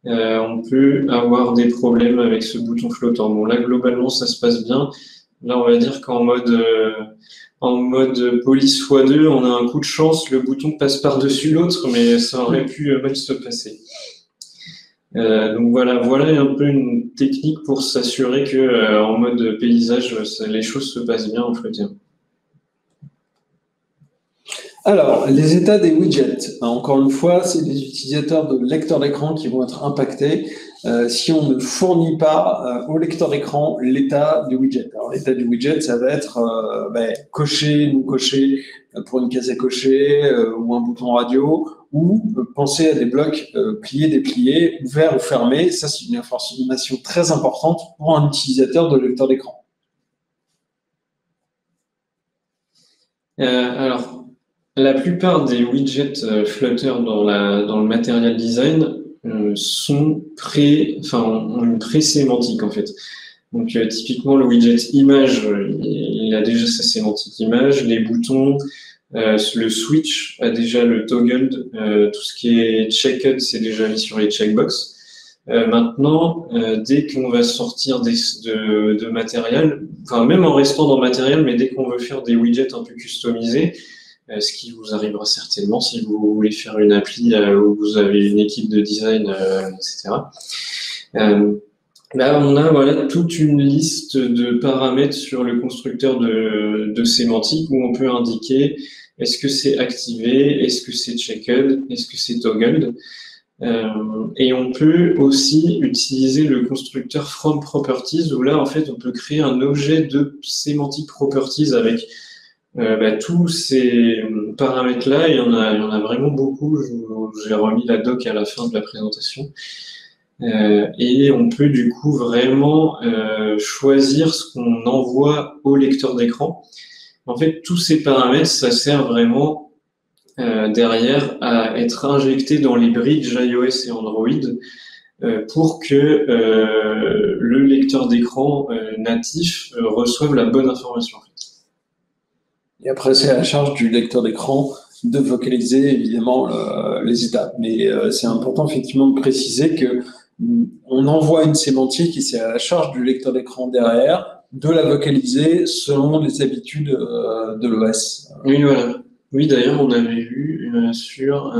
on peut avoir des problèmes avec ce bouton flottant. Bon, là, globalement, ça se passe bien. Là, on va dire qu'en mode police x2, on a un coup de chance, le bouton passe par-dessus l'autre, mais ça aurait pu mal se passer. Donc voilà un peu une technique pour s'assurer que en mode paysage, les choses se passent bien en flottant. Alors, les états des widgets. Encore une fois, c'est les utilisateurs de lecteurs d'écran qui vont être impactés si on ne fournit pas au lecteur d'écran l'état du widget. Alors, l'état du widget, ça va être coché, non coché pour une case à cocher ou un bouton radio, ou penser à des blocs pliés, dépliés, ouverts ou fermés. Ça, c'est une information très importante pour un utilisateur de lecteur d'écran. Alors, la plupart des widgets Flutter dans le material design ont une pré-sémantique en fait. Donc typiquement le widget image, il a déjà sa sémantique image, les boutons, le switch a déjà le toggled, tout ce qui est checked, c'est déjà mis sur les checkbox. Maintenant, dès qu'on va sortir de matériel, enfin même en restant dans matériel, mais dès qu'on veut faire des widgets un peu customisés, ce qui vous arrivera certainement si vous voulez faire une appli où vous avez une équipe de design, etc. Là, on a toute une liste de paramètres sur le constructeur de sémantique où on peut indiquer est-ce que c'est activé, est-ce que c'est checked, est-ce que c'est toggled. Et on peut aussi utiliser le constructeur from properties où là, en fait, on peut créer un objet de semantic properties avec tous ces paramètres-là. Il y en a vraiment beaucoup. J'ai remis la doc à la fin de la présentation. Et on peut du coup vraiment choisir ce qu'on envoie au lecteur d'écran. En fait, tous ces paramètres, ça sert vraiment derrière à être injecté dans les bridges iOS et Android pour que le lecteur d'écran natif reçoive la bonne information. En fait. Et après, c'est à la charge du lecteur d'écran de vocaliser évidemment les étapes. Mais c'est important effectivement de préciser que on envoie une sémantique et c'est à la charge du lecteur d'écran derrière de la vocaliser selon les habitudes de l'OS. Oui, voilà. Oui, d'ailleurs, on avait vu sur,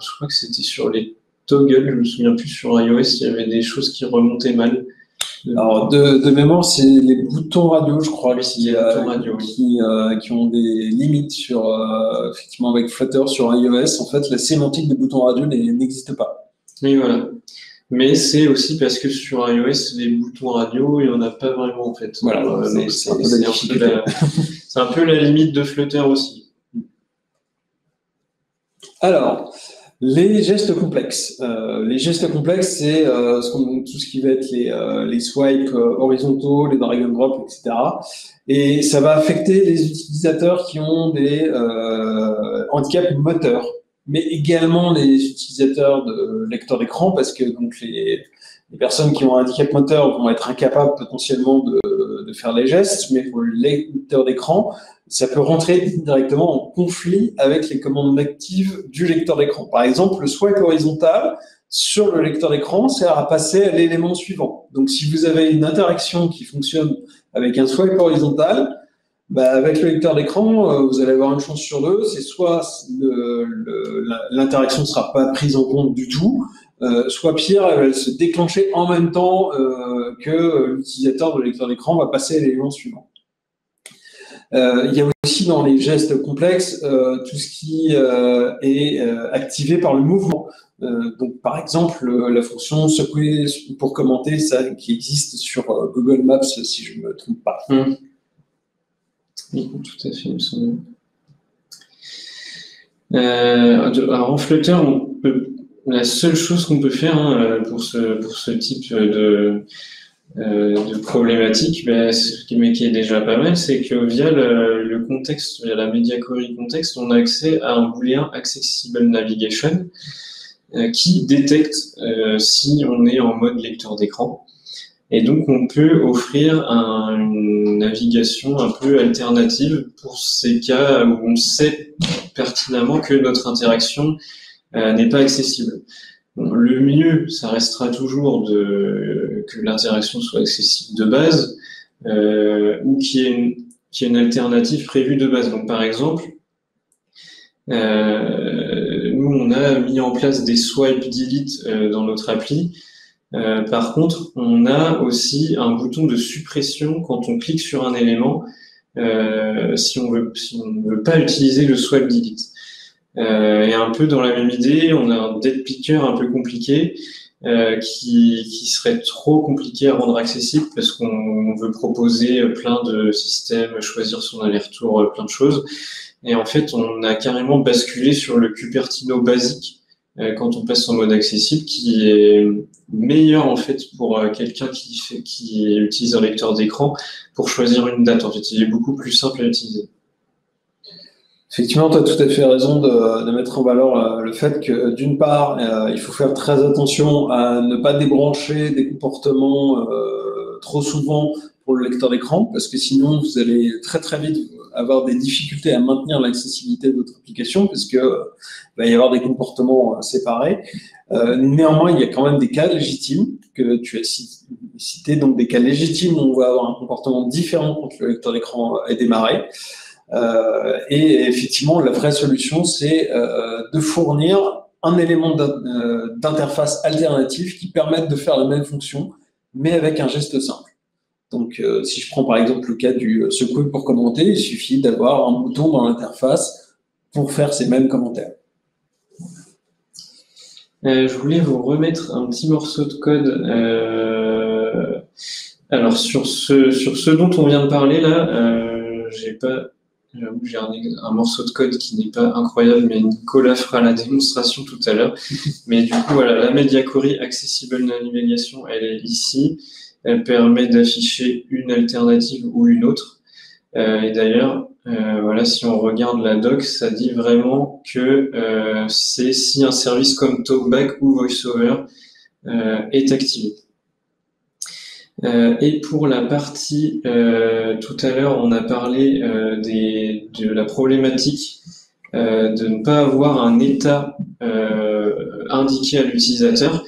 je crois que c'était sur les toggles, je me souviens plus, sur iOS, il y avait des choses qui remontaient mal. Alors, de mémoire, c'est les boutons radio, je crois, qui ont des limites sur, effectivement, avec Flutter sur iOS. En fait, la sémantique des boutons radio n'existe pas. Oui, voilà. Mais c'est aussi parce que sur iOS, les boutons radio, il n'y en a pas vraiment en fait. Voilà, Donc c'est un peu la difficulté. C'est un peu la limite de Flutter aussi. Alors, les gestes complexes. Les gestes complexes, c'est tout ce qui va être les swipes horizontaux, les drag and drop, etc. Et ça va affecter les utilisateurs qui ont des handicaps moteurs, mais également les utilisateurs de lecteurs d'écran, parce que donc les personnes qui ont un handicap moteur vont être incapables potentiellement de faire les gestes, mais pour le lecteur d'écran, ça peut rentrer directement en conflit avec les commandes actives du lecteur d'écran. Par exemple, le swipe horizontal sur le lecteur d'écran sert à passer à l'élément suivant. Donc, si vous avez une interaction qui fonctionne avec un swipe horizontal, bah, avec le lecteur d'écran, vous allez avoir une chance sur deux. C'est soit l'interaction ne sera pas prise en compte du tout, soit pire, elle va se déclencher en même temps que l'utilisateur de lecteur d'écran va passer à l'élément suivant. Il y a aussi dans les gestes complexes tout ce qui est activé par le mouvement. Donc, par exemple, la fonction secouer pour commenter, ça, qui existe sur Google Maps, si je ne me trompe pas. Oui, tout à fait, il me semble. Alors, en Flutter, la seule chose qu'on peut faire pour ce type de problématique, mais qui est déjà pas mal, c'est que via le contexte, via la Media Query Context, on a accès à un booléen Accessible Navigation qui détecte si on est en mode lecteur d'écran. Et donc, on peut offrir une navigation un peu alternative pour ces cas où on sait pertinemment que notre interaction n'est pas accessible. Bon, le mieux, ça restera toujours que l'interaction soit accessible de base ou qu'il y ait une alternative prévue de base. Donc, par exemple, nous, on a mis en place des swipe delete dans notre appli. Par contre, on a aussi un bouton de suppression quand on clique sur un élément si on ne veut pas utiliser le swipe delete. Et un peu dans la même idée, on a un dead picker un peu compliqué qui serait trop compliqué à rendre accessible parce qu'on veut proposer plein de systèmes, choisir son aller-retour, plein de choses. Et en fait, on a carrément basculé sur le Cupertino basique quand on passe en mode accessible, qui est meilleur en fait pour quelqu'un qui utilise un lecteur d'écran pour choisir une date. En fait, il est beaucoup plus simple à utiliser. Effectivement, tu as tout à fait raison de mettre en valeur le fait que, d'une part, il faut faire très attention à ne pas débrancher des comportements trop souvent pour le lecteur d'écran, parce que sinon, vous allez très très vite avoir des difficultés à maintenir l'accessibilité de votre application, parce que va y avoir des comportements séparés. Néanmoins, il y a quand même des cas légitimes que tu as cités, donc des cas légitimes où on va avoir un comportement différent quand le lecteur d'écran est démarré. Et effectivement, la vraie solution, c'est de fournir un élément d'interface alternatif qui permette de faire la même fonction, mais avec un geste simple. Donc, si je prends par exemple le cas du secouer pour commenter, il suffit d'avoir un bouton dans l'interface pour faire ces mêmes commentaires. Je voulais vous remettre un petit morceau de code. Alors, sur ce dont on vient de parler là, j'ai un morceau de code qui n'est pas incroyable, mais Nicolas fera la démonstration tout à l'heure. Mais du coup, voilà, la Media Query Accessible Navigation, elle est ici. Elle permet d'afficher une alternative ou une autre. Et d'ailleurs, voilà, si on regarde la doc, ça dit vraiment que c'est si un service comme TalkBack ou VoiceOver est activé. Et pour la partie, tout à l'heure, on a parlé de la problématique de ne pas avoir un état indiqué à l'utilisateur.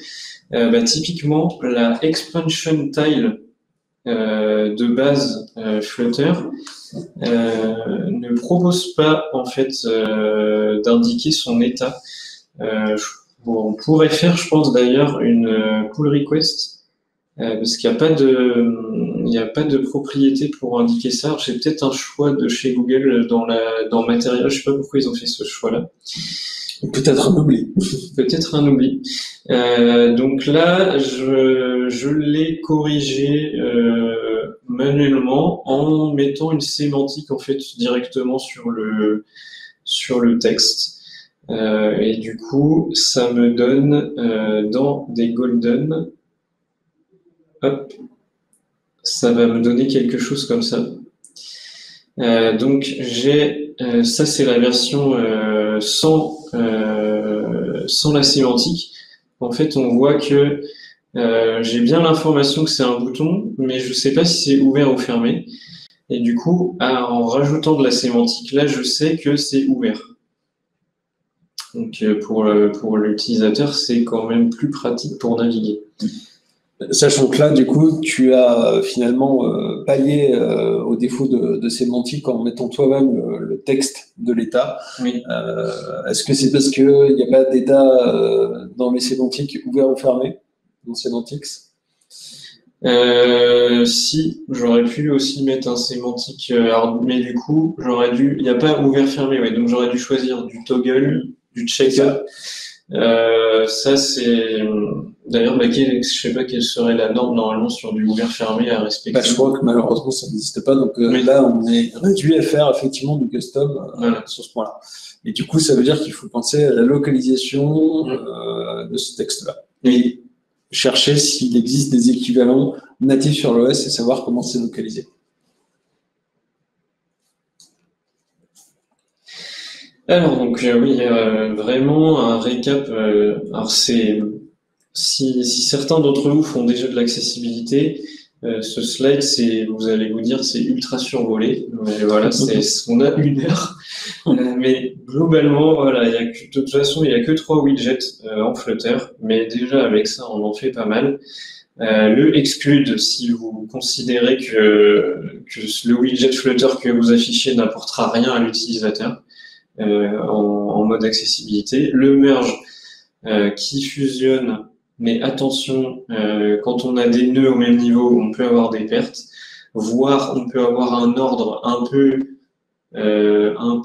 Typiquement, la expansion tile de base Flutter ne propose pas en fait d'indiquer son état. On pourrait faire, je pense d'ailleurs, une pull request. Parce qu'il n'y a pas de propriété pour indiquer ça. C'est peut-être un choix de chez Google dans Material. Je sais pas pourquoi ils ont fait ce choix-là. Peut-être un oubli. Peut-être un oubli. Donc là, je l'ai corrigé manuellement en mettant une sémantique en fait directement sur le texte. Et du coup, ça me donne dans des golden, hop, ça va me donner quelque chose comme ça. Donc j'ai ça c'est la version sans la sémantique. En fait, on voit que j'ai bien l'information que c'est un bouton, mais je sais pas si c'est ouvert ou fermé. Et du coup, en rajoutant de la sémantique, là, je sais que c'est ouvert. Donc pour l'utilisateur, c'est quand même plus pratique pour naviguer. Sachant que là, du coup, tu as finalement pallié au défaut de sémantique en mettant toi-même le texte de l'état. Oui. Est-ce que c'est parce qu'il n'y a pas d'état dans mes sémantiques ouvert ou fermé dans Semantics? Si, j'aurais pu aussi mettre un sémantique, mais du coup, il n'y a pas ouvert-fermé, ouais, donc j'aurais dû choisir du toggle, du checker. Ça, c'est. D'ailleurs, je sais pas quelle serait la norme normalement sur du ouvert-fermé à respecter. Je crois que malheureusement, ça n'existe pas. Donc là, on est réduit à faire effectivement du custom voilà, sur ce point-là. Et du coup, ça veut dire qu'il faut penser à la localisation de ce texte-là. Et chercher s'il existe des équivalents natifs sur l'OS et savoir comment c'est localisé. Alors donc oui, vraiment un récap. Alors si certains d'entre vous font déjà de l'accessibilité, ce slide vous allez vous dire c'est ultra survolé. Mais voilà, on a 1 heure. Mais globalement, voilà, de toute façon il y a que 3 widgets en Flutter, mais déjà avec ça on en fait pas mal. Le exclude, si vous considérez que le widget Flutter que vous affichez n'apportera rien à l'utilisateur. En mode accessibilité. Le merge qui fusionne, mais attention, quand on a des nœuds au même niveau, on peut avoir des pertes, voire on peut avoir un ordre un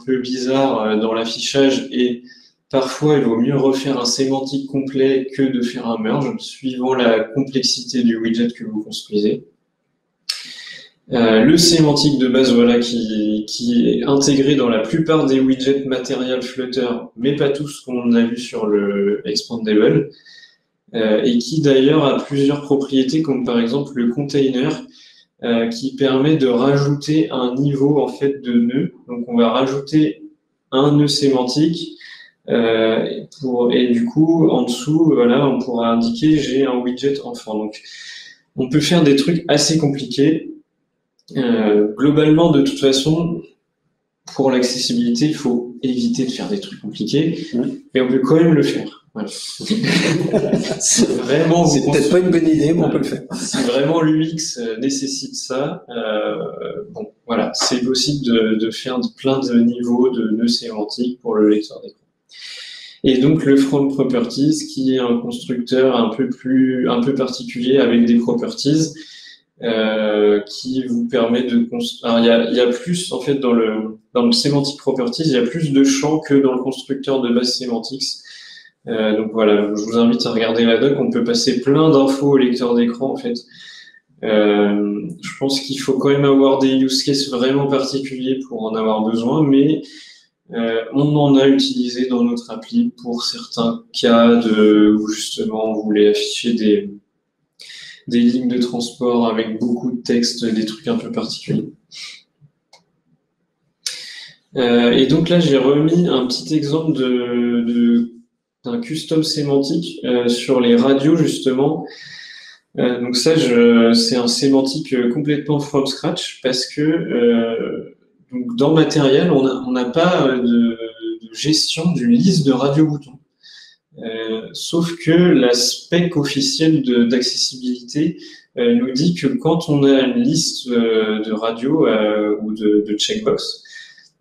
peu bizarre dans l'affichage et parfois il vaut mieux refaire un sémantique complet que de faire un merge, suivant la complexité du widget que vous construisez. Le sémantique de base, voilà, qui est intégré dans la plupart des widgets matériels Flutter, mais pas tous qu'on a vu sur le Expandable, et qui d'ailleurs a plusieurs propriétés, comme par exemple le container, qui permet de rajouter un niveau en fait de nœud. Donc on va rajouter un nœud sémantique, et du coup en dessous, voilà, on pourra indiquer j'ai un widget enfant. Donc on peut faire des trucs assez compliqués. Globalement, de toute façon, pour l'accessibilité, il faut éviter de faire des trucs compliqués, mais on peut quand même le faire. Voilà. C'est peut-être pas une bonne idée, mais on peut le faire. Si vraiment l'UX nécessite ça, bon, voilà, c'est possible de faire plein de niveaux de nœuds sémantiques pour le lecteur d'écran. Et donc le From Properties, qui est un constructeur un peu particulier avec des properties. Qui vous permet de construire. Il y a plus en fait dans le Semantic Properties, il y a plus de champs que dans le constructeur de base Semantics. Donc voilà, je vous invite à regarder la doc. On peut passer plein d'infos au lecteur d'écran en fait. Je pense qu'il faut quand même avoir des use cases vraiment particuliers pour en avoir besoin, mais on en a utilisé dans notre appli pour certains cas où justement on voulait afficher des lignes de transport avec beaucoup de texte, des trucs un peu particuliers. Et donc là, j'ai remis un petit exemple d'un custom sémantique sur les radios, justement. Donc ça, c'est un sémantique complètement from scratch parce que donc dans Matériel, on n'a pas de gestion d'une liste de radio-boutons. Sauf que la spec officielle d'accessibilité nous dit que quand on a une liste de radio ou de checkbox,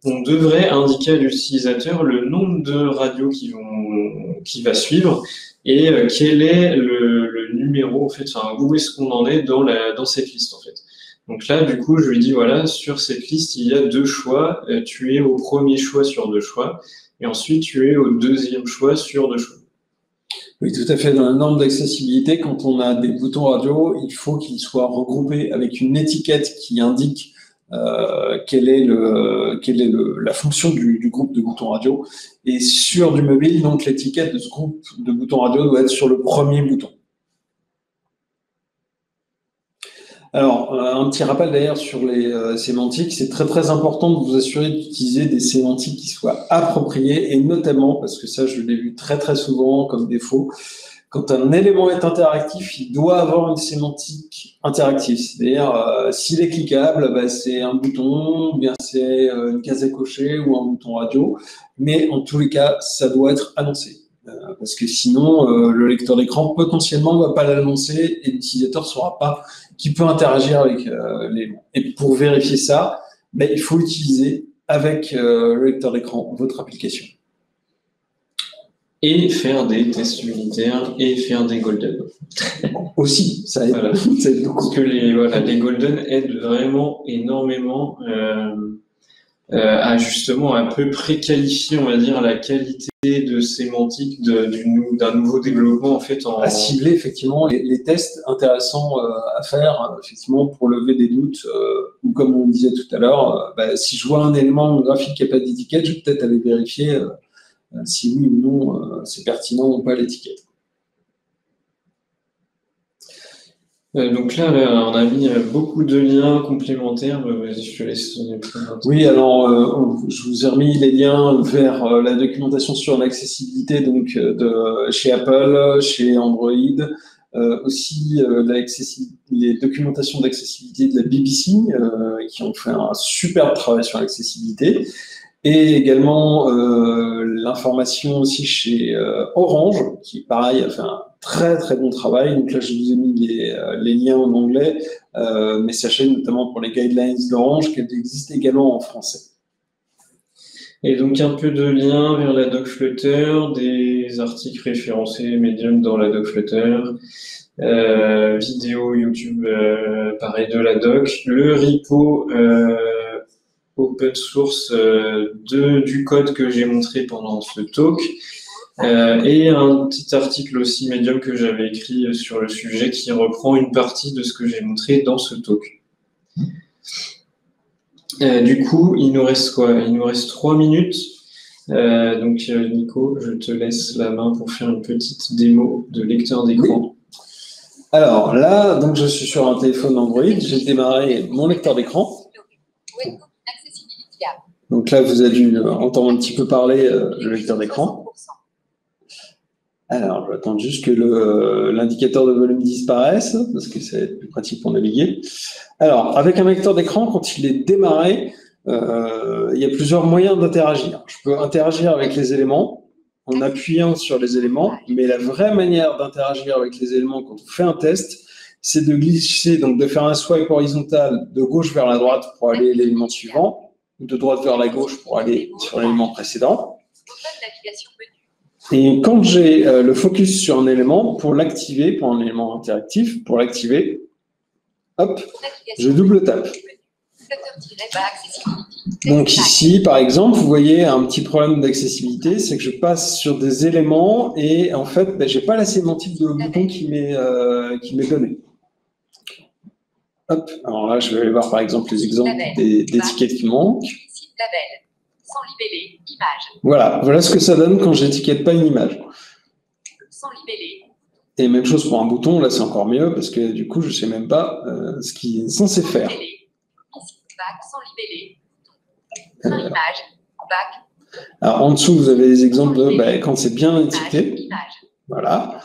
on devrait indiquer à l'utilisateur le nombre de radios qui va suivre et quel est le numéro, en fait, enfin, où est-ce qu'on en est dans cette liste, en fait. Donc là, du coup, je lui dis, voilà, sur cette liste, il y a 2 choix, tu es au premier choix sur 2 choix. et ensuite tu es au deuxième choix sur deux choix. Oui, tout à fait. Dans la norme d'accessibilité, quand on a des boutons radio, il faut qu'ils soient regroupés avec une étiquette qui indique quelle est la fonction du groupe de boutons radio. Et sur du mobile, donc l'étiquette de ce groupe de boutons radio doit être sur le premier bouton. Alors, un petit rappel d'ailleurs sur les sémantiques, c'est très très important de vous assurer d'utiliser des sémantiques qui soient appropriées, et notamment, parce que ça je l'ai vu très très souvent comme défaut, quand un élément est interactif, il doit avoir une sémantique interactive. C'est-à-dire, s'il est cliquable, bah, c'est un bouton, ou bien c'est une case à cocher ou un bouton radio, mais en tous les cas, ça doit être annoncé. Parce que sinon, le lecteur d'écran potentiellement ne va pas l'annoncer et l'utilisateur ne saura pas qui peut interagir avec l'élément. Et pour vérifier ça, ben, il faut utiliser avec le lecteur d'écran votre application. Et faire des tests unitaires et faire des golden. Aussi, ça aide. Voilà. Ça aide beaucoup. Parce que les golden aident vraiment énormément à justement un peu préqualifier, on va dire, la qualité de sémantique d'un nouveau développement en fait. À cibler effectivement les tests intéressants à faire effectivement pour lever des doutes ou comme on disait tout à l'heure, si je vois un élément graphique qui n'a pas d'étiquette, je vais peut-être aller vérifier si oui ou non c'est pertinent ou pas l'étiquette. Donc là, on a mis beaucoup de liens complémentaires. Vas-y, je te laisse. Oui, alors je vous ai remis les liens vers la documentation sur l'accessibilité donc de chez Apple, chez Android, aussi les documentations d'accessibilité de la BBC qui ont fait un superbe travail sur l'accessibilité. Et également l'information aussi chez Orange, qui pareil a fait un très très bon travail. Donc là, je vous ai mis les liens en anglais, mais sachez notamment pour les guidelines d'Orange qu'elles existent également en français. Et donc un peu de liens vers la doc Flutter, des articles référencés Medium dans la doc Flutter, vidéo YouTube pareil de la doc, le repo open source du code que j'ai montré pendant ce talk, et un petit article aussi Medium que j'avais écrit sur le sujet qui reprend une partie de ce que j'ai montré dans ce talk. Du coup, il nous reste quoi? Il nous reste 3 minutes. Donc Nico, je te laisse la main pour faire une petite démo de lecteur d'écran. Oui. Alors là, donc je suis sur un téléphone Android, j'ai démarré mon lecteur d'écran. Donc là, vous avez dû entendre un petit peu parler le lecteur d'écran. Alors, je vais attendre juste que l'indicateur de volume disparaisse, parce que ça va être plus pratique pour naviguer. Alors, avec un lecteur d'écran, quand il est démarré, il y a plusieurs moyens d'interagir. Je peux interagir avec les éléments en appuyant sur les éléments, mais la vraie manière d'interagir avec les éléments quand on fait un test, c'est de glisser, donc de faire un swipe horizontal de gauche vers la droite pour aller à l'élément suivant, ou de droite vers la gauche pour aller sur l'élément précédent. Et quand j'ai le focus sur un élément, pour l'activer, pour un élément interactif, pour l'activer, hop, je double tape. Donc ici, par exemple, vous voyez un petit problème d'accessibilité, c'est que je passe sur des éléments et en fait, je n'ai pas la sémantique de bouton qui m'est donnée. Hop, alors là, je vais aller voir par exemple les exemples d'étiquettes qui manquent. Sans libeller, image. Voilà ce que ça donne quand j'étiquette pas une image. Sans libeller. Et même chose pour un bouton, là c'est encore mieux parce que du coup je sais même pas ce qu'il est censé faire. Back, sans libeller. Sans image. Back. Alors en dessous vous avez des exemples de quand c'est bien étiqueté. Voilà.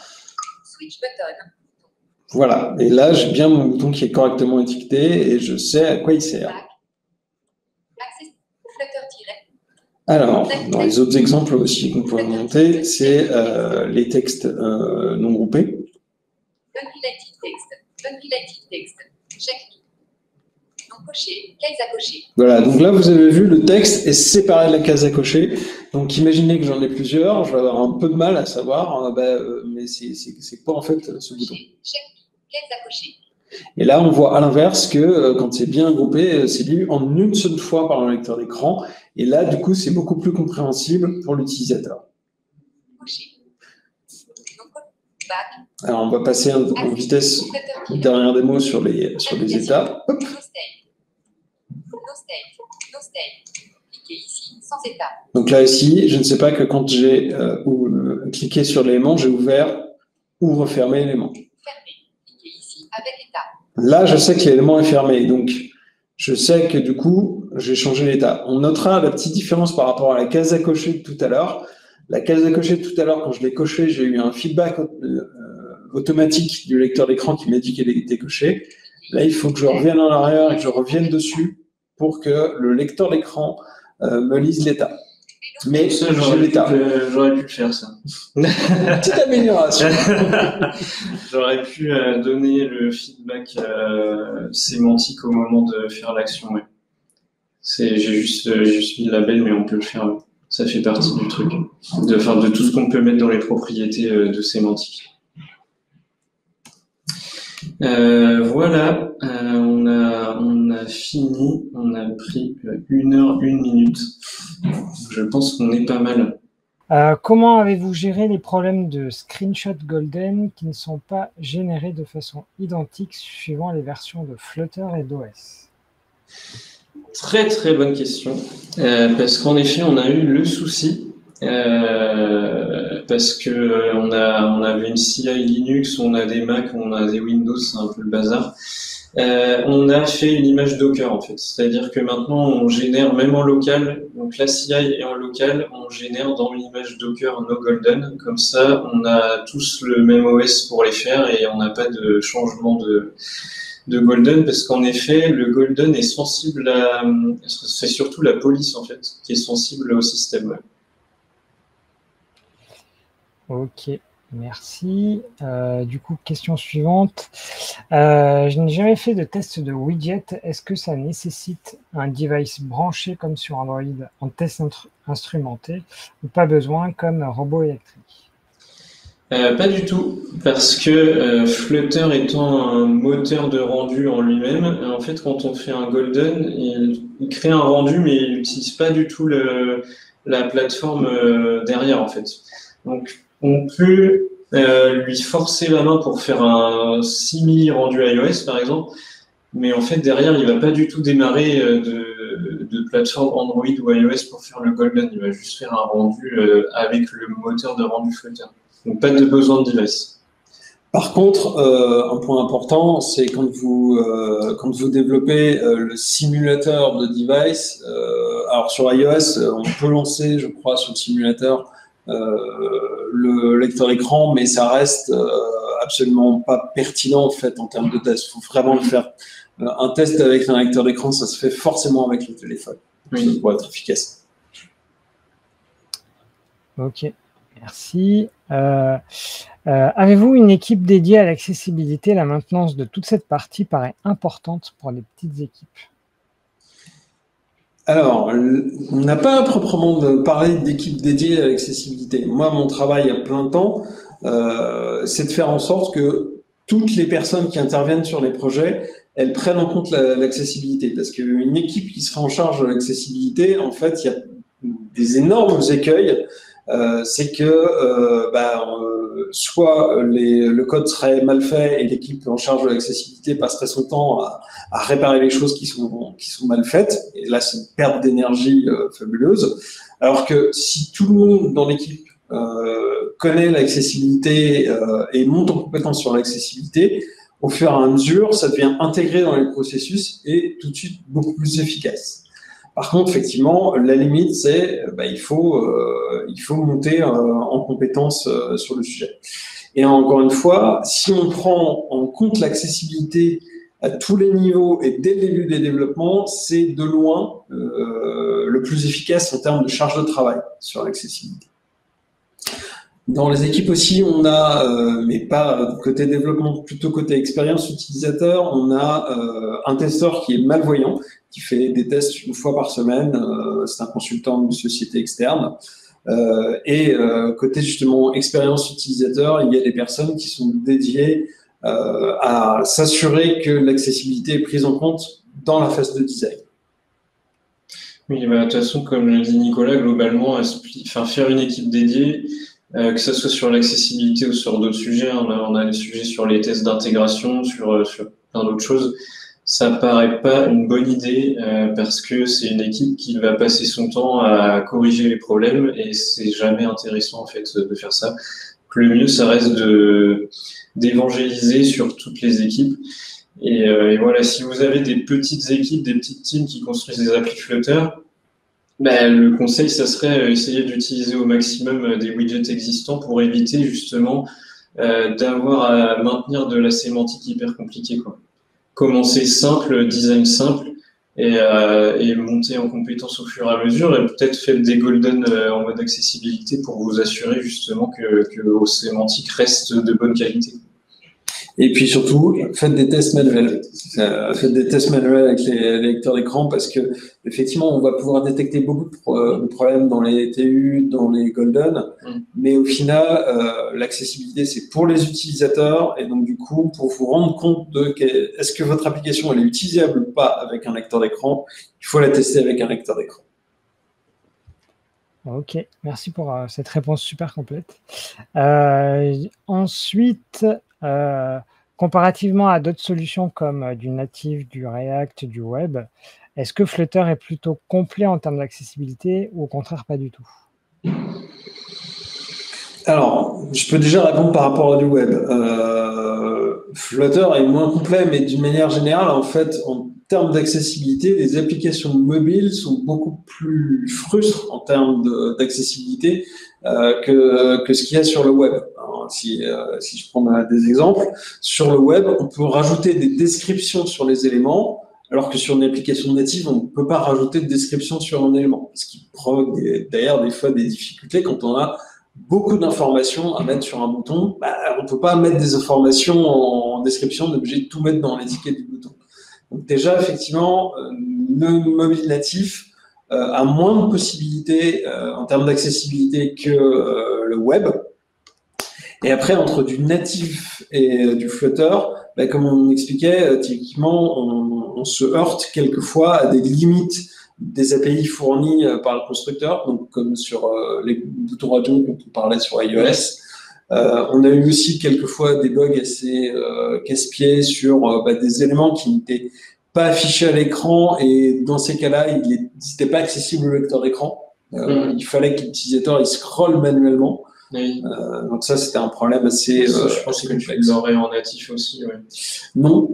Switch button. Voilà. Et là j'ai bien mon bouton qui est correctement étiqueté et je sais à quoi il sert. Alors, dans les autres exemples aussi qu'on peut remonter, c'est les textes non groupés. Unrelated text. Check. Non coché. Case à cocher. Voilà, donc là vous avez vu, le texte est séparé de la case à cocher. Donc imaginez que j'en ai plusieurs, je vais avoir un peu de mal à savoir, mais c'est quoi en fait ce bouton. Check. Case à cocher. Et là, on voit à l'inverse que quand c'est bien groupé, c'est lu en une seule fois par un lecteur d'écran. Et là, du coup, c'est beaucoup plus compréhensible pour l'utilisateur. Alors, on va passer en vitesse une dernière démo sur les états. Hop. Cliquez ici, sans état. Donc là, ici, je ne sais pas que quand j'ai cliqué sur l'élément, j'ai ouvert ou refermé l'élément. Fermé. Cliquez ici, avec état. Là, je sais que l'élément est fermé. Donc, je sais que du coup, j'ai changé l'état. On notera la petite différence par rapport à la case à cocher de tout à l'heure. La case à cocher de tout à l'heure, quand je l'ai coché, j'ai eu un feedback automatique du lecteur d'écran qui m'a dit qu'elle était cochée. Là, il faut que je revienne en arrière et que je revienne dessus pour que le lecteur d'écran me lise l'état. Mais Ça, j'ai l'état. j'aurais pu le faire, ça. Petite amélioration. J'aurais pu donner le feedback sémantique au moment de faire l'action. Ouais. J'ai juste mis le label, mais on peut le faire. Ouais. Ça fait partie du truc. De tout ce qu'on peut mettre dans les propriétés de sémantique. Voilà, on a fini, on a pris 1 heure, 1 minute. Je pense qu'on est pas mal. Comment avez-vous géré les problèmes de screenshot golden qui ne sont pas générés de façon identique suivant les versions de Flutter et d'OS? Très très bonne question, parce qu'en effet on a eu le souci. Parce que on avait une CI Linux, on a des Mac, on a des Windows, c'est un peu le bazar. On a fait une image Docker en fait, c'est-à-dire que maintenant on génère même en local, donc la CI est en local, on génère dans une image Docker no golden, comme ça on a tous le même OS pour les faire et on n'a pas de changement de golden, parce qu'en effet le golden est sensible c'est surtout la police en fait qui est sensible au système. Ouais. Ok, merci. Du coup, question suivante. Je n'ai jamais fait de test de widget. Est-ce que ça nécessite un device branché comme sur Android en test instrumenté ou pas besoin comme robot électrique? Pas du tout, parce que Flutter étant un moteur de rendu en lui-même, en fait, quand on fait un golden, il crée un rendu, mais il n'utilise pas du tout la plateforme derrière, en fait. Donc, on peut lui forcer la main pour faire un simili rendu iOS, par exemple, mais en fait, derrière, il va pas du tout démarrer de plateforme Android ou iOS pour faire le golden. Il va juste faire un rendu avec le moteur de rendu Flutter. Donc, pas de besoin de device. Par contre, un point important, c'est quand vous développez le simulateur de device. Alors sur iOS, on peut lancer, je crois, sur le simulateur le lecteur d'écran, mais ça reste absolument pas pertinent en fait en termes de test. Il faut vraiment le faire. Un test avec un lecteur d'écran, ça se fait forcément avec le téléphone pour être efficace. Ok, merci. Avez-vous une équipe dédiée à l'accessibilité? La maintenance de toute cette partie paraît importante pour les petites équipes. Alors, on n'a pas proprement parlé d'équipe dédiée à l'accessibilité. Moi, mon travail à plein temps, c'est de faire en sorte que toutes les personnes qui interviennent sur les projets, elles prennent en compte l'accessibilité. Parce qu'une équipe qui sera en charge de l'accessibilité, en fait, il y a des énormes écueils. C'est que soit le code serait mal fait et l'équipe en charge de l'accessibilité passerait son temps à réparer les choses qui sont mal faites, et là c'est une perte d'énergie fabuleuse, alors que si tout le monde dans l'équipe connaît l'accessibilité et monte en compétence sur l'accessibilité, au fur et à mesure ça devient intégré dans les processus et tout de suite beaucoup plus efficace. Par contre, effectivement, la limite, c'est il faut monter en compétence sur le sujet. Et encore une fois, si on prend en compte l'accessibilité à tous les niveaux et dès le début des développements, c'est de loin le plus efficace en termes de charge de travail sur l'accessibilité. Dans les équipes aussi, on a, mais pas côté développement, plutôt côté expérience utilisateur, on a un testeur qui est malvoyant, qui fait des tests 1 fois par semaine. C'est un consultant d'une société externe. Côté justement expérience utilisateur, il y a des personnes qui sont dédiées à s'assurer que l'accessibilité est prise en compte dans la phase de design. Oui, bah, de toute façon, comme le dit Nicolas, globalement, faire une équipe dédiée, que ce soit sur l'accessibilité ou sur d'autres sujets, on a des sujets sur les tests d'intégration, sur plein d'autres choses. Ça paraît pas une bonne idée parce que c'est une équipe qui va passer son temps à corriger les problèmes et c'est jamais intéressant en fait de faire ça. Le mieux, ça reste d'évangéliser sur toutes les équipes. Et voilà, si vous avez des petites équipes, des petites teams qui construisent des applis Flutter, ben, le conseil, ça serait essayer d'utiliser au maximum des widgets existants pour éviter justement d'avoir à maintenir de la sémantique hyper compliquée, quoi. Commencer simple, design simple, et monter en compétence au fur et à mesure, et peut-être faire des golden en mode accessibilité pour vous assurer justement que vos sémantiques restent de bonne qualité. Et puis surtout, faites des tests manuels. Faites des tests manuels avec les lecteurs d'écran parce que effectivement, on va pouvoir détecter beaucoup de problèmes dans les TU, dans les Golden, mais au final, l'accessibilité, c'est pour les utilisateurs et donc du coup, pour vous rendre compte de est-ce que votre application elle est utilisable ou pas avec un lecteur d'écran, il faut la tester avec un lecteur d'écran. Ok, merci pour cette réponse super complète. Ensuite, comparativement à d'autres solutions comme du native, du React, du web, est-ce que Flutter est plutôt complet en termes d'accessibilité ou au contraire pas du tout? Alors, je peux déjà répondre par rapport à du web. Flutter est moins complet, mais d'une manière générale, en fait, en termes d'accessibilité, les applications mobiles sont beaucoup plus frustres en termes d'accessibilité que ce qu'il y a sur le web. Alors, si je prends des exemples, sur le web, on peut rajouter des descriptions sur les éléments, alors que sur une application native, on ne peut pas rajouter de description sur un élément, ce qui provoque d'ailleurs des fois des difficultés quand on a beaucoup d'informations à mettre sur un bouton. On ne peut pas mettre des informations en description, on est obligé de tout mettre dans l'étiquette du bouton. Donc déjà, effectivement, le mobile natif a moins de possibilités en termes d'accessibilité que le web. Et après, entre du natif et du Flutter, comme on expliquait, typiquement, on se heurte quelquefois à des limites des API fournis par le constructeur, donc comme sur les boutons radio qu'on parlait sur iOS. On a eu aussi quelquefois des bugs assez casse-pieds sur des éléments qui n'étaient pas affichés à l'écran et dans ces cas-là, ils n'étaient pas accessibles au lecteur d'écran. Il fallait que l'utilisateur il scrolle manuellement. Oui. Donc ça, c'était un problème assez je pense que tu l'aurais en natif aussi. Ouais. Non,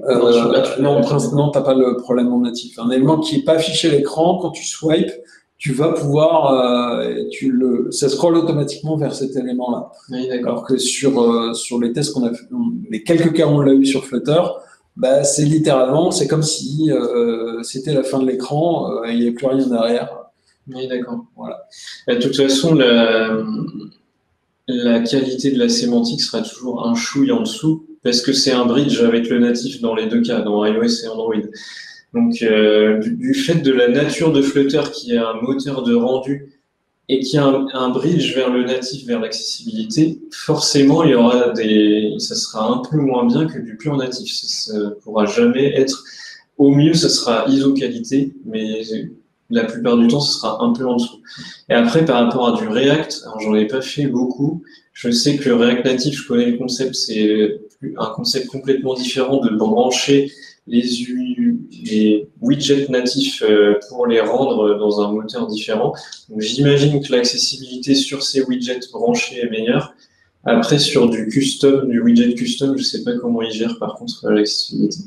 t'as pas le problème en natif. Un élément qui est pas affiché à l'écran, quand tu swipes, tu vas pouvoir, ça scrolle automatiquement vers cet élément-là. Oui, alors que sur les tests qu'on a fait, les quelques cas où on l'a eu sur Flutter, c'est littéralement, c'est comme si c'était la fin de l'écran, il n'y avait plus rien derrière. Oui, d'accord. Voilà. De toute façon, la qualité de la sémantique sera toujours un chouille en dessous parce que c'est un bridge avec le natif dans les deux cas, dans iOS et Android. Donc, du fait de la nature de Flutter qui est un moteur de rendu et qui a un bridge vers le natif, vers l'accessibilité, forcément, ça sera un peu moins bien que du pur natif. Ça pourra jamais être, au mieux, ça sera ISO qualité, mais la plupart du temps, ce sera un peu en dessous. Et après, par rapport à du React, alors j'en ai pas fait beaucoup. Je sais que React Native, je connais le concept, c'est un concept complètement différent de brancher les widgets natifs pour les rendre dans un moteur différent. Donc, j'imagine que l'accessibilité sur ces widgets branchés est meilleure. Après, sur du custom, du widget custom, je sais pas comment ils gèrent par contre l'accessibilité.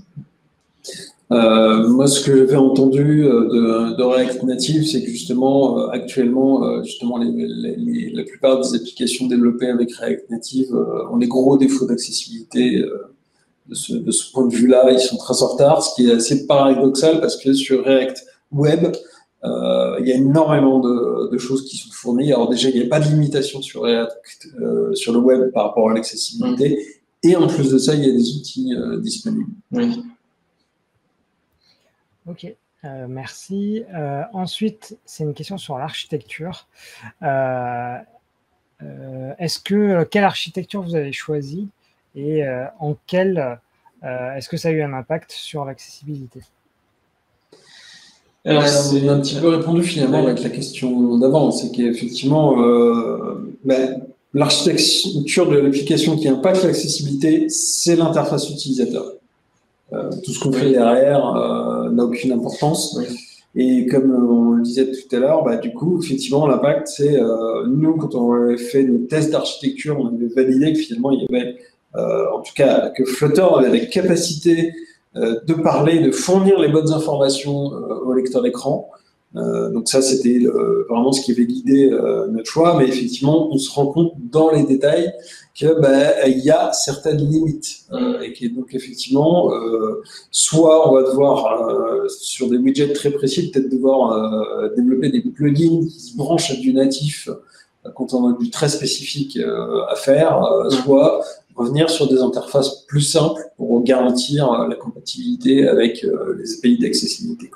Moi, ce que j'avais entendu de React Native, c'est que justement, actuellement, la plupart des applications développées avec React Native ont des gros défauts d'accessibilité. De ce point de vue-là, ils sont très en retard, ce qui est assez paradoxal parce que sur React Web, il y a énormément de choses qui sont fournies. Alors déjà, il n'y a pas de limitation sur React, sur le web par rapport à l'accessibilité. Et en plus de ça, il y a des outils disponibles. Oui. Ok, merci. Ensuite, c'est une question sur l'architecture. Quelle architecture vous avez choisie et est-ce que ça a eu un impact sur l'accessibilité? Alors, on a un petit peu répondu finalement avec la question d'avant, c'est qu'effectivement, l'architecture de l'application qui impacte l'accessibilité, c'est l'interface utilisateur. Tout ce qu'on fait derrière n'a aucune importance. Oui. Et comme on le disait tout à l'heure, du coup, effectivement, l'impact, c'est nous, quand on avait fait nos tests d'architecture, on avait validé que finalement, il y avait, en tout cas, que Flutter avait la capacité de parler, de fournir les bonnes informations au lecteur d'écran. Donc ça, c'était vraiment ce qui avait guidé notre choix. Mais effectivement, on se rend compte dans les détails qu'il y a certaines limites. Et que donc effectivement, soit on va devoir, sur des widgets très précis, peut-être devoir développer des plugins qui se branchent à du natif quand on a du très spécifique à faire, soit revenir sur des interfaces plus simples pour garantir la compatibilité avec les API d'accessibilité.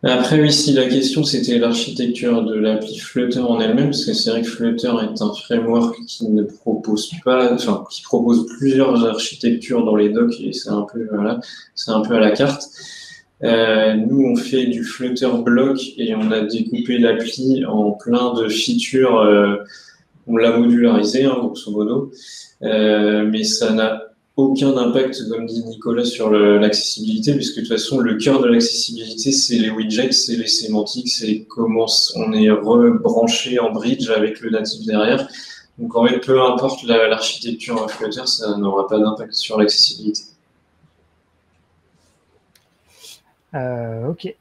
Après, oui, si la question c'était l'architecture de l'appli Flutter en elle-même, parce que c'est vrai que Flutter est un framework qui ne propose pas, enfin, qui propose plusieurs architectures dans les docs et c'est un peu, voilà, c'est un peu à la carte. Nous, on fait du Flutter block et on a découpé l'appli en plein de features. On l'a modularisé, grosso modo, mais ça n'a aucun impact, comme dit Nicolas, sur l'accessibilité, puisque de toute façon, le cœur de l'accessibilité, c'est les widgets, c'est les sémantiques, c'est comment on est rebranché en bridge avec le natif derrière. Donc en fait, peu importe l'architecture Flutter, ça n'aura pas d'impact sur l'accessibilité. Ok.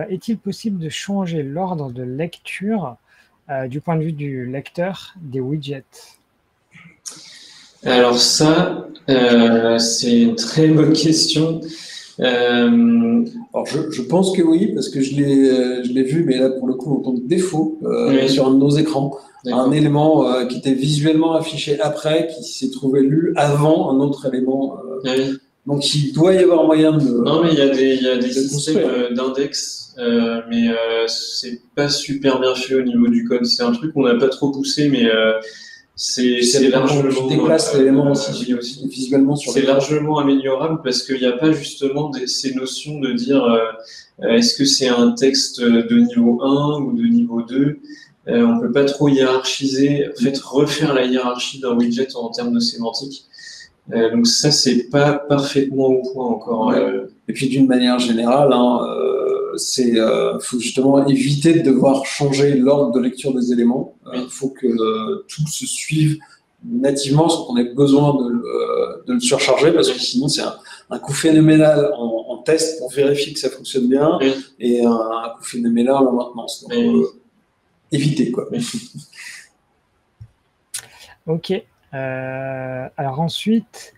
Est-il possible de changer l'ordre de lecture du point de vue du lecteur des widgets? Alors ça, c'est une très bonne question. Alors je pense que oui, parce que je l'ai vu, mais là pour le coup en tant que défaut sur un de nos écrans, un élément qui était visuellement affiché après, qui s'est trouvé lu avant un autre élément. Donc il doit y avoir moyen de. Non, mais il y a des systèmes d'index, mais c'est pas super bien fait au niveau du code. C'est un truc qu'on n'a pas trop poussé, mais c'est largement. Je déplace l'élément aussi visuellement sur. C'est largement améliorable parce qu'il n'y a pas justement ces notions de dire est-ce que c'est un texte de niveau 1 ou de niveau 2. On peut pas trop hiérarchiser, en fait, refaire la hiérarchie d'un widget en termes de sémantique. Donc ça, c'est pas parfaitement au point encore. Et puis d'une manière générale, faut justement éviter de devoir changer l'ordre de lecture des éléments. Il faut que tout se suive nativement sans qu'on ait besoin de le surcharger, parce que sinon c'est un coût phénoménal en test pour vérifier que ça fonctionne bien, et un coût phénoménal en maintenance. Donc éviter, quoi. Ok. Alors ensuite,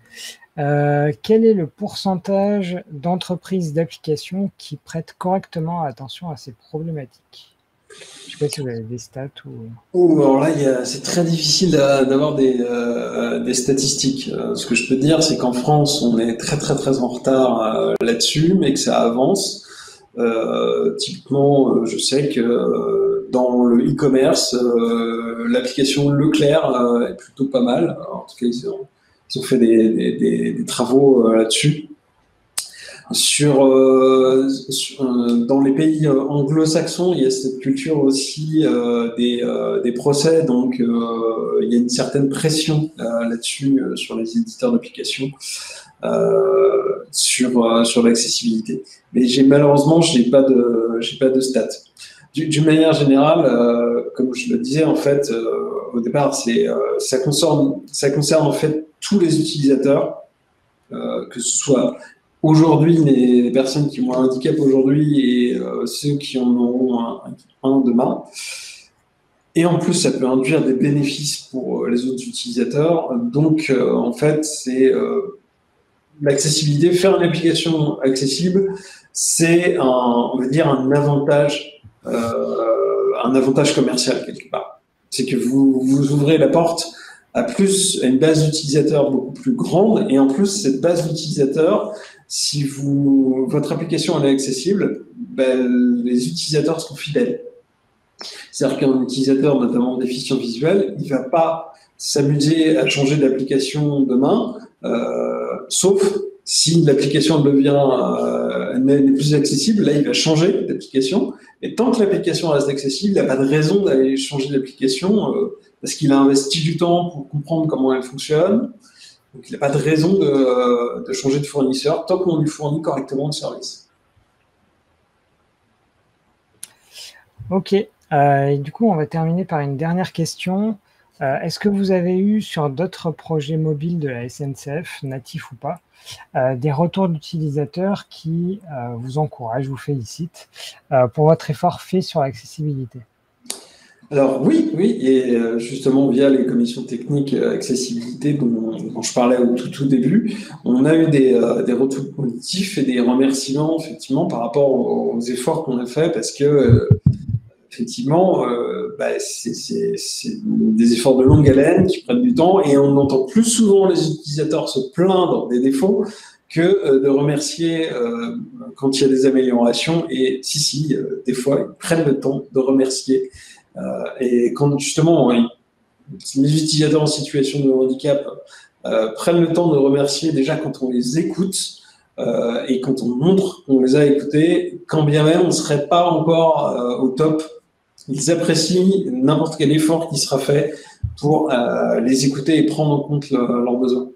quel est le pourcentage d'entreprises d'applications qui prêtent correctement attention à ces problématiques? Je ne sais pas si vous avez des stats ou. Alors là, c'est très difficile d'avoir des statistiques. Ce que je peux dire, c'est qu'en France, on est très très très en retard là-dessus, mais que ça avance. Typiquement, je sais que dans le e-commerce, l'application Leclerc est plutôt pas mal. En tout cas, ils ont fait des travaux là-dessus. Dans les pays anglo-saxons, il y a cette culture aussi des procès, donc il y a une certaine pression là-dessus sur les éditeurs d'applications sur l'accessibilité. Mais malheureusement, j'ai pas de stats. D'une manière générale, comme je le disais en fait au départ, ça concerne en fait tous les utilisateurs, que ce soit aujourd'hui les personnes qui ont un handicap aujourd'hui et ceux qui en auront un demain. Et en plus, ça peut induire des bénéfices pour les autres utilisateurs. Donc, en fait, c'est l'accessibilité, faire une application accessible, c'est on va dire un avantage commercial quelque part. C'est que vous ouvrez la porte à une base d'utilisateurs beaucoup plus grande, et en plus cette base d'utilisateurs, si votre application elle est accessible, les utilisateurs seront fidèles. C'est-à-dire qu'un utilisateur notamment déficient visuel, il va pas s'amuser à changer d'application demain, sauf si l'application n'est plus accessible, là, il va changer d'application. Et tant que l'application reste accessible, il n'a pas de raison d'aller changer d'application parce qu'il a investi du temps pour comprendre comment elle fonctionne. Donc, il n'a pas de raison de changer de fournisseur tant qu'on lui fournit correctement le service. Ok. Et du coup, on va terminer par une dernière question. Est-ce que vous avez eu sur d'autres projets mobiles de la SNCF, natifs ou pas, des retours d'utilisateurs qui vous encouragent, vous félicitent pour votre effort fait sur l'accessibilité? Alors oui, et justement via les commissions techniques accessibilité dont je parlais au tout début, on a eu des retours positifs et des remerciements effectivement par rapport aux efforts qu'on a fait parce que effectivement c'est des efforts de longue haleine qui prennent du temps et on entend plus souvent les utilisateurs se plaindre des défauts que de remercier quand il y a des améliorations et des fois ils prennent le temps de remercier. Et quand justement les utilisateurs en situation de handicap prennent le temps de remercier déjà quand on les écoute et quand on montre qu'on les a écoutés, quand bien même on ne serait pas encore au top, ils apprécient n'importe quel effort qui sera fait pour les écouter et prendre en compte leurs besoins.